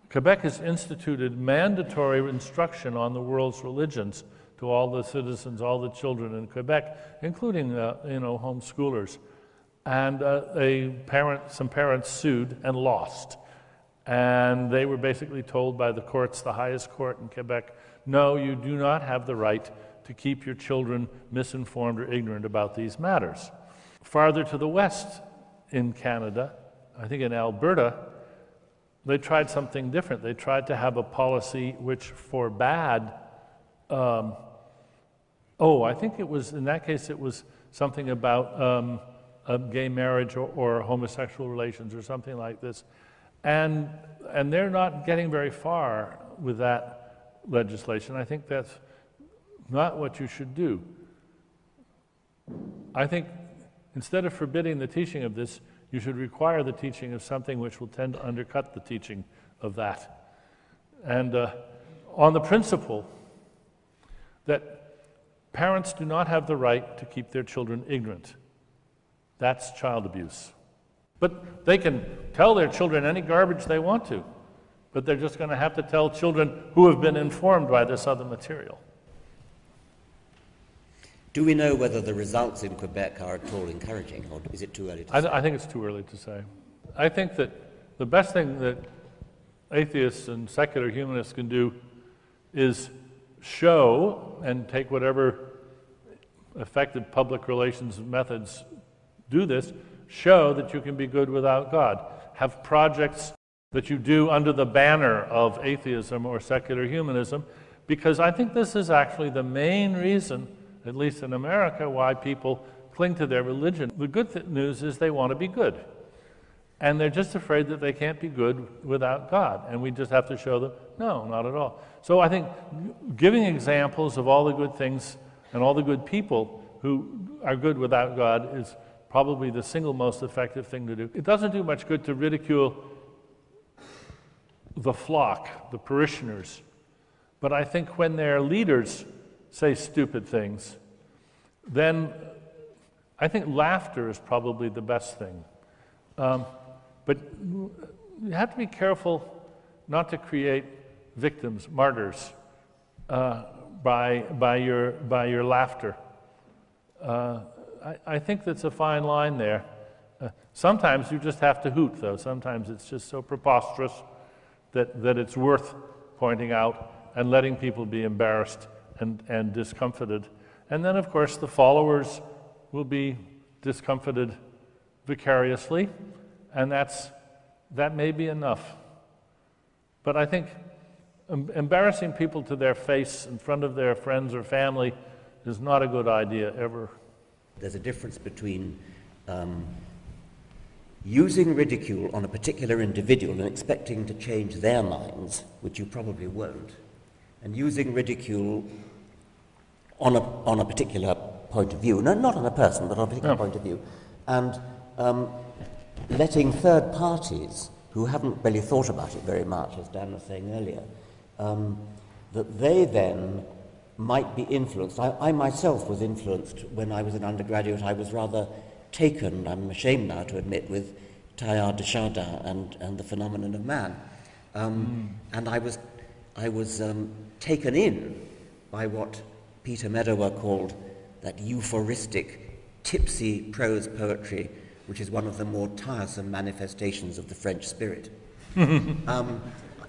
Quebec has instituted mandatory instruction on the world's religions to all the citizens, all the children in Quebec, including homeschoolers. And some parents sued and lost. And they were basically told by the courts, the highest court in Quebec, no, you do not have the right to keep your children misinformed or ignorant about these matters. Farther to the west in Canada, I think in Alberta, they tried something different. They tried to have a policy which forbade, I think it was, in that case, it was something about gay marriage or homosexual relations or something like this. And they're not getting very far with that legislation. I think that's not what you should do. I think instead of forbidding the teaching of this, you should require the teaching of something which will tend to undercut the teaching of that. And on the principle that parents do not have the right to keep their children ignorant. That's child abuse. But they can tell their children any garbage they want to, but they're just going to have to tell children who have been informed by this other material. Do we know whether the results in Quebec are at all encouraging, or is it too early to say? I think it's too early to say. I think that the best thing that atheists and secular humanists can do is show, and take whatever effective public relations methods do this, show that you can be good without God. Have projects that you do under the banner of atheism or secular humanism, because I think this is actually the main reason, at least in America, why people cling to their religion. The good news is they want to be good. And they're just afraid that they can't be good without God. And we just have to show them, no, not at all. So I think giving examples of all the good things and all the good people who are good without God is probably the single most effective thing to do. It doesn't do much good to ridicule the flock, the parishioners. But I think when their leaders say stupid things, then I think laughter is probably the best thing. But you have to be careful not to create victims, martyrs, by your laughter. I think that's a fine line there. Sometimes you just have to hoot, though. Sometimes it's just so preposterous that it's worth pointing out and letting people be embarrassed and discomfited. And then, of course, the followers will be discomfited vicariously, and that may be enough. But I think embarrassing people to their face in front of their friends or family is not a good idea ever. There's a difference between using ridicule on a particular individual and expecting to change their minds, which you probably won't, and using ridicule on a particular point of view, no, not on a person, but on a particular point of view, and letting third parties who haven't really thought about it very much, as Dan was saying earlier, that they then might be influenced. I myself was influenced when I was an undergraduate. I was rather taken, I'm ashamed now to admit, with Teilhard de Chardin and the phenomenon of man. And I was taken in by what Peter Meadower called that euphoristic, tipsy prose poetry, which is one of the more tiresome manifestations of the French spirit.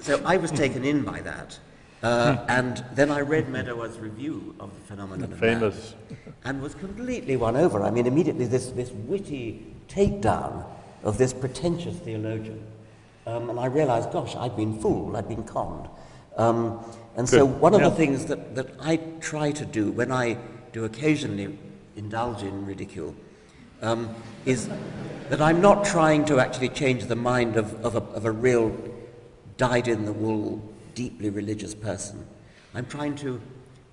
So I was taken in by that. And then I read Meadower's review of the phenomenon of man, and was completely won over. I mean, immediately this witty takedown of this pretentious theologian. And I realized, gosh, I'd been fooled, I'd been conned. And so one of the things that I try to do when I do occasionally indulge in ridicule is that I'm not trying to actually change the mind of a real dyed-in-the-wool, deeply religious person. I'm trying to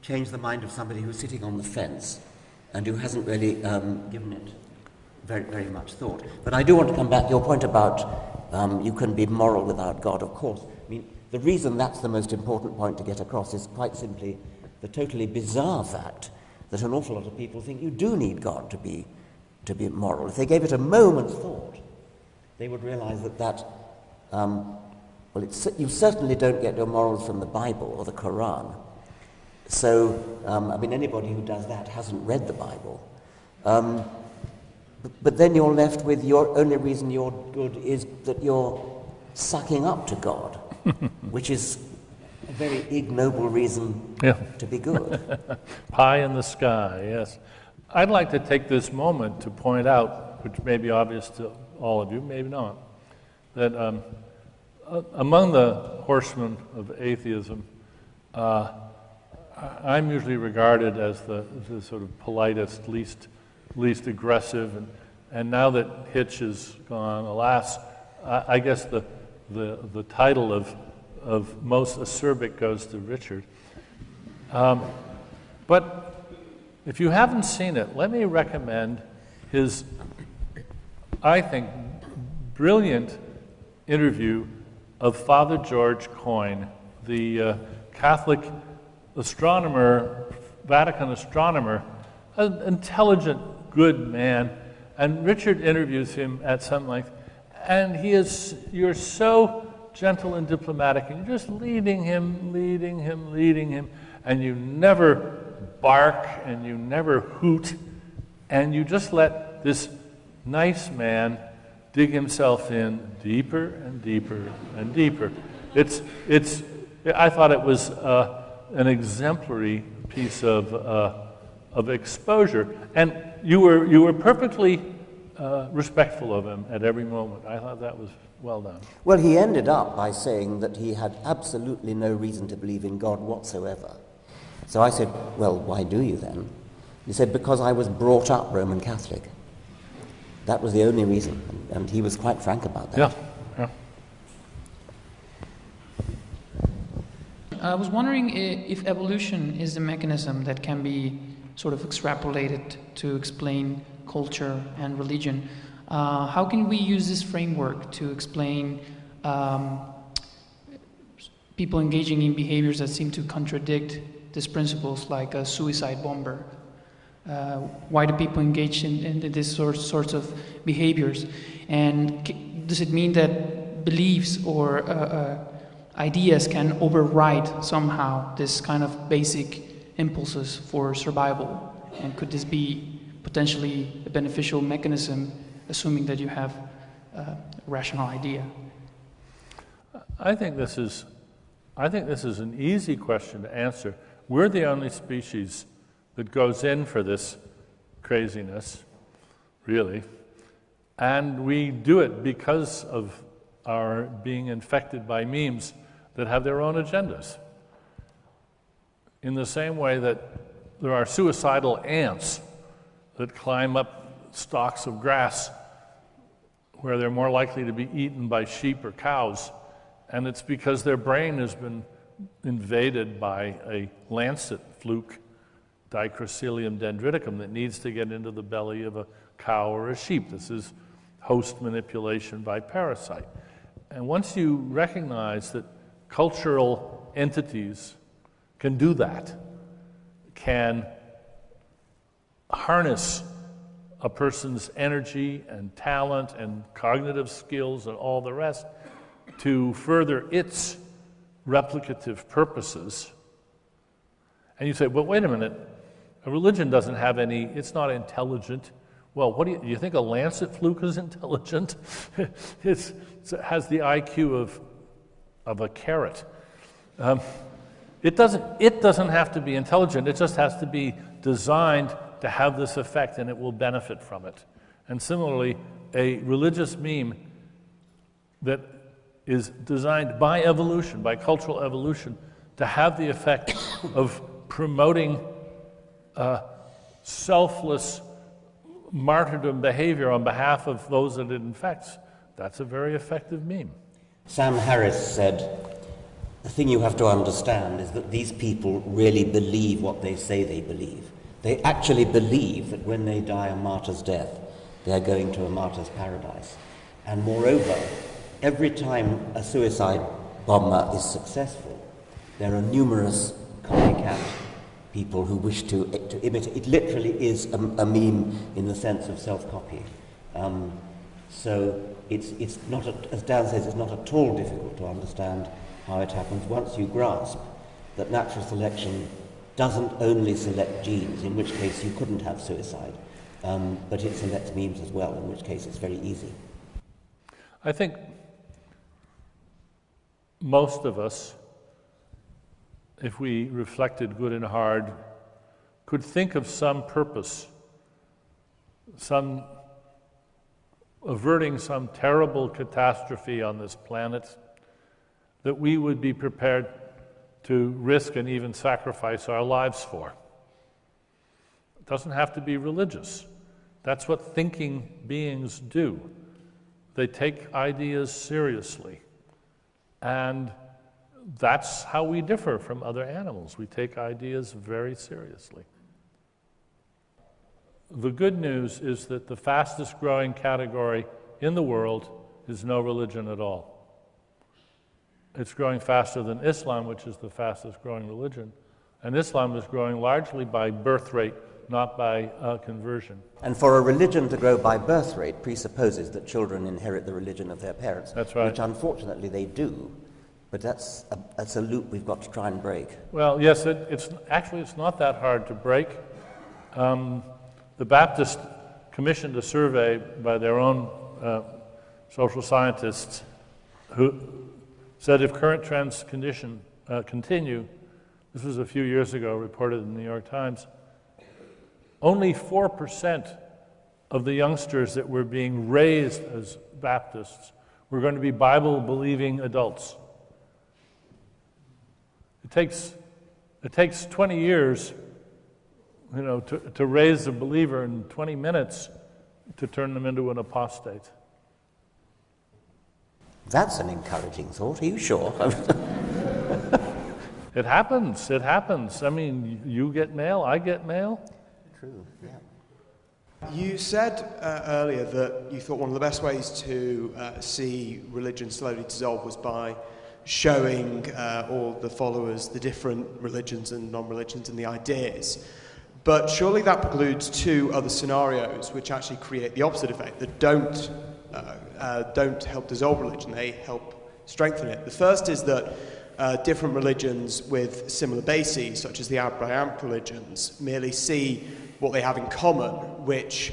change the mind of somebody who's sitting on the fence and who hasn't really given it very, very much thought. But I do want to come back to your point about you can be moral without God, of course. I mean, the reason that's the most important point to get across is quite simply the totally bizarre fact that an awful lot of people think you do need God to be moral. If they gave it a moment's thought, they would realize that you certainly don't get your morals from the Bible or the Quran. So, I mean, anybody who does that hasn't read the Bible. But then you're left with your only reason you're good is that you're sucking up to God, which is a very ignoble reason to be good. Pie in the sky, yes. I'd like to take this moment to point out, which may be obvious to all of you, maybe not, that among the horsemen of atheism, I'm usually regarded as the sort of politest, least aggressive, and now that Hitch is gone, alas, I guess the title of most acerbic goes to Richard. But if you haven't seen it, let me recommend his, I think, brilliant interview of Father George Coyne, the Catholic astronomer, Vatican astronomer, an intelligent, good man. And Richard interviews him at some length, and you're so gentle and diplomatic, and you're just leading him, and you never bark, and you never hoot, and you just let this nice man dig himself in deeper and deeper and deeper. I thought it was an exemplary piece of exposure, and you were perfectly respectful of him at every moment. I thought that was well done. Well, he ended up by saying that he had absolutely no reason to believe in God whatsoever. So I said, well, why do you then? He said, because I was brought up Roman Catholic. That was the only reason, and he was quite frank about that. Yeah. I was wondering if evolution is a mechanism that can be sort of extrapolated to explain culture and religion. How can we use this framework to explain people engaging in behaviors that seem to contradict these principles, like a suicide bomber? Why do people engage in this sorts of behaviors? And does it mean that beliefs or ideas can override somehow this kind of basic impulses for survival? And could this be potentially a beneficial mechanism, assuming that you have a rational idea? I think this is an easy question to answer. We're the only species that goes in for this craziness, really, and we do it because of our being infected by memes that have their own agendas. In the same way that there are suicidal ants that climb up stalks of grass where they're more likely to be eaten by sheep or cows, and it's because their brain has been invaded by a lancet fluke, Dicrocilium dendriticum, that needs to get into the belly of a cow or a sheep. This is host manipulation by parasite. And once you recognize that cultural entities can do that, can harness a person's energy and talent and cognitive skills and all the rest to further its replicative purposes, and you say, well, wait a minute, a religion doesn't have any, it's not intelligent. Well, what do you think a lancet fluke is intelligent? It has the IQ of a carrot. It doesn't have to be intelligent, it just has to be designed to have this effect, and it will benefit from it. And similarly, a religious meme that is designed by evolution, by cultural evolution, to have the effect of promoting selfless martyrdom behavior on behalf of those that it infects, that's a very effective meme. Sam Harris said, the thing you have to understand is that these people really believe what they say they believe. They actually believe that when they die a martyr's death, they are going to a martyr's paradise. And moreover, every time a suicide bomber is successful, there are numerous copycat people who wish to imitate. It literally is a meme in the sense of self-copy. So it's not, as Dan says, it's not at all difficult to understand how it happens once you grasp that natural selection doesn't only select genes, in which case you couldn't have suicide, but it selects memes as well, in which case it's very easy. I think most of us, if we reflected good and hard, could think of some purpose, some averting some terrible catastrophe on this planet that we would be prepared to risk and even sacrifice our lives for. It doesn't have to be religious. That's what thinking beings do. They take ideas seriously. And that's how we differ from other animals. We take ideas very seriously. The good news is that the fastest growing category in the world is no religion at all. It's growing faster than Islam, which is the fastest growing religion. And Islam is growing largely by birth rate, not by conversion. And for a religion to grow by birth rate presupposes that children inherit the religion of their parents. That's right. Which unfortunately they do. But that's a loop we've got to try and break. Well, yes, it's not that hard to break. The Baptist commissioned a survey by their own social scientists who said if current trends continue, this was a few years ago, reported in the New York Times, only 4% of the youngsters that were being raised as Baptists were going to be Bible-believing adults. It takes 20 years, to raise a believer in 20 minutes to turn them into an apostate. That's an encouraging thought. Are you sure? It happens. I mean, you get mail, I get mail. True, yeah. You said earlier that you thought one of the best ways to see religion slowly dissolve was by showing all the followers the different religions and non-religions and the ideas. But surely that precludes two other scenarios which actually create the opposite effect, that don't help dissolve religion, they help strengthen it. The first is that different religions with similar bases, such as the Abrahamic religions, merely see what they have in common, which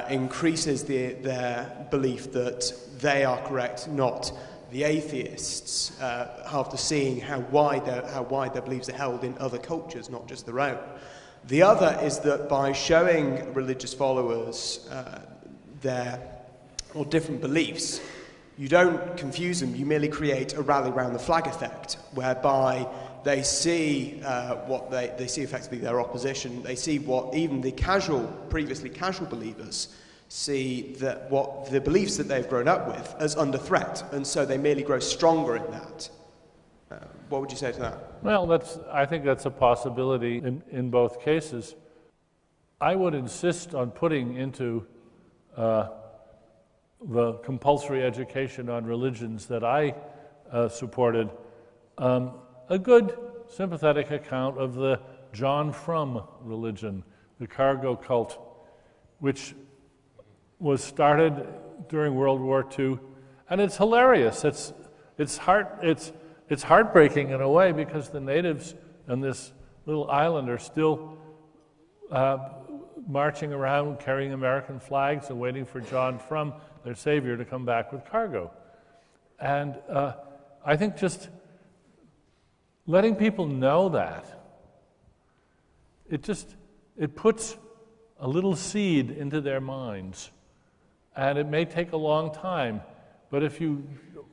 increases their belief that they are correct, not the atheists, after seeing how wide their beliefs are held in other cultures, not just their own. The other is that by showing religious followers their different beliefs, you don't confuse them, you merely create a rally around the flag effect, whereby they see they see effectively their opposition, they see what even the previously casual believers see, that what the beliefs that they've grown up with as under threat, and so they merely grow stronger in that. What would you say to that? Well, I think that's a possibility in both cases. I would insist on putting into the compulsory education on religions that I supported a good sympathetic account of the John Frum religion, the cargo cult, which was started during World War II, and it's hilarious. It's heartbreaking in a way, because the natives on this little island are still marching around carrying American flags and waiting for John Frum, their savior, to come back with cargo. And I think just letting people know that, it puts a little seed into their minds. And it may take a long time, but if you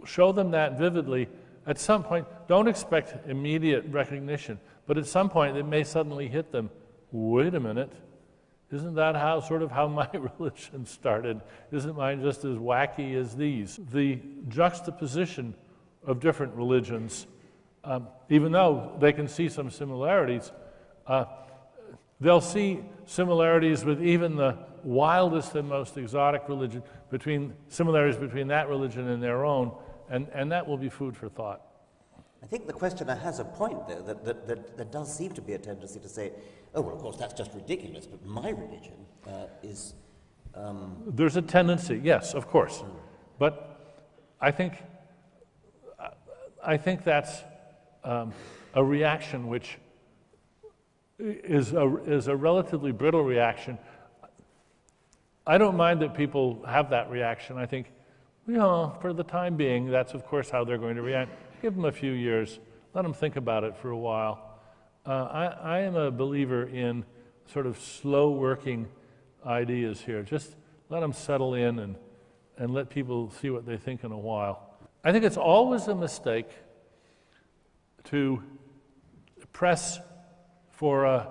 show them that vividly, at some point, don't expect immediate recognition, but at some point it may suddenly hit them. Wait a minute, isn't that how my religion started? Isn't mine just as wacky as these? The juxtaposition of different religions, even though they can see some similarities, they'll see similarities with even the wildest and most exotic religion, similarities between that religion and their own, and that will be food for thought. I think the questioner has a point, though, that there does seem to be a tendency to say, oh, well, of course, that's just ridiculous, but my religion is... There's a tendency, yes, of course. But I think that's a reaction which is a relatively brittle reaction. I don't mind that people have that reaction. I think, for the time being, that's of course how they're going to react. Give them a few years. Let them think about it for a while. I am a believer in sort of slow-working ideas here. Just let them settle in and let people see what they think in a while. I think it's always a mistake to press for a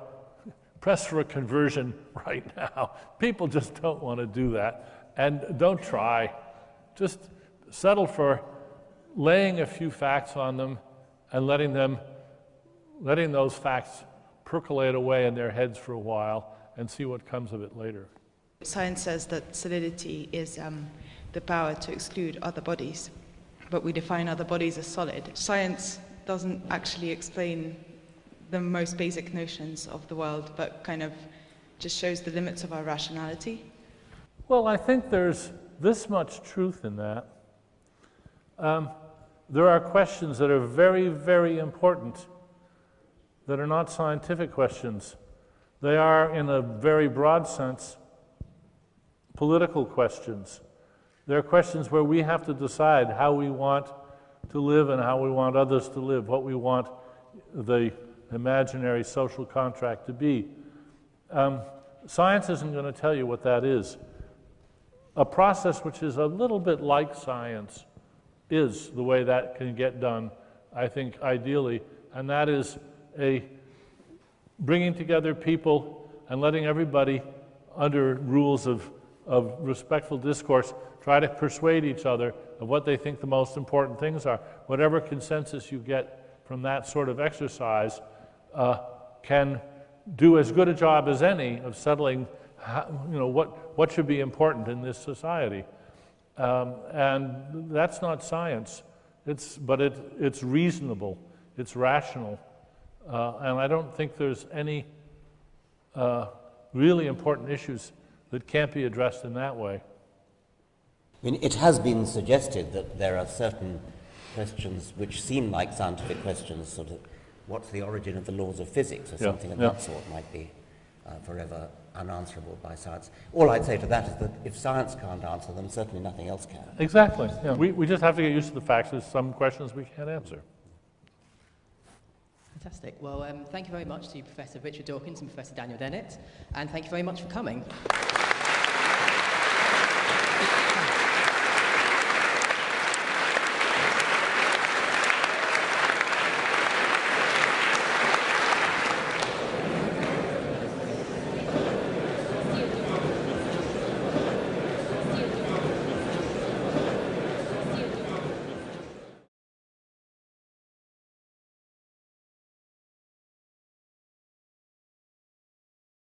conversion right now. People just don't want to do that. And don't try. Just settle for laying a few facts on them and letting those facts percolate away in their heads for a while and see what comes of it later. Science says that solidity is the power to exclude other bodies, but we define other bodies as solid. Science doesn't actually explain the most basic notions of the world, but kind of just shows the limits of our rationality. Well, I think there's this much truth in that. There are questions that are very, very important that are not scientific questions. They are, in a very broad sense, political questions. There are questions where we have to decide how we want to live and how we want others to live, what we want the imaginary social contract to be. Science isn't going to tell you what that is. A process which is a little bit like science is the way that can get done, I think, ideally, and that is a bringing together people and letting everybody, under rules of respectful discourse, try to persuade each other of what they think the most important things are. Whatever consensus you get from that sort of exercise can do as good a job as any of settling what should be important in this society. And that's not science, but it's reasonable, it's rational, and I don't think there's any really important issues that can't be addressed in that way. I mean, it has been suggested that there are certain questions which seem like scientific questions, sort of what's the origin of the laws of physics or something of that sort might be forever unanswerable by science. All I'd say to that is that if science can't answer them, certainly nothing else can. Exactly. Yeah. We just have to get used to the facts. There's some questions we can't answer. Fantastic. Well, thank you very much to Professor Richard Dawkins and Professor Daniel Dennett, and thank you very much for coming.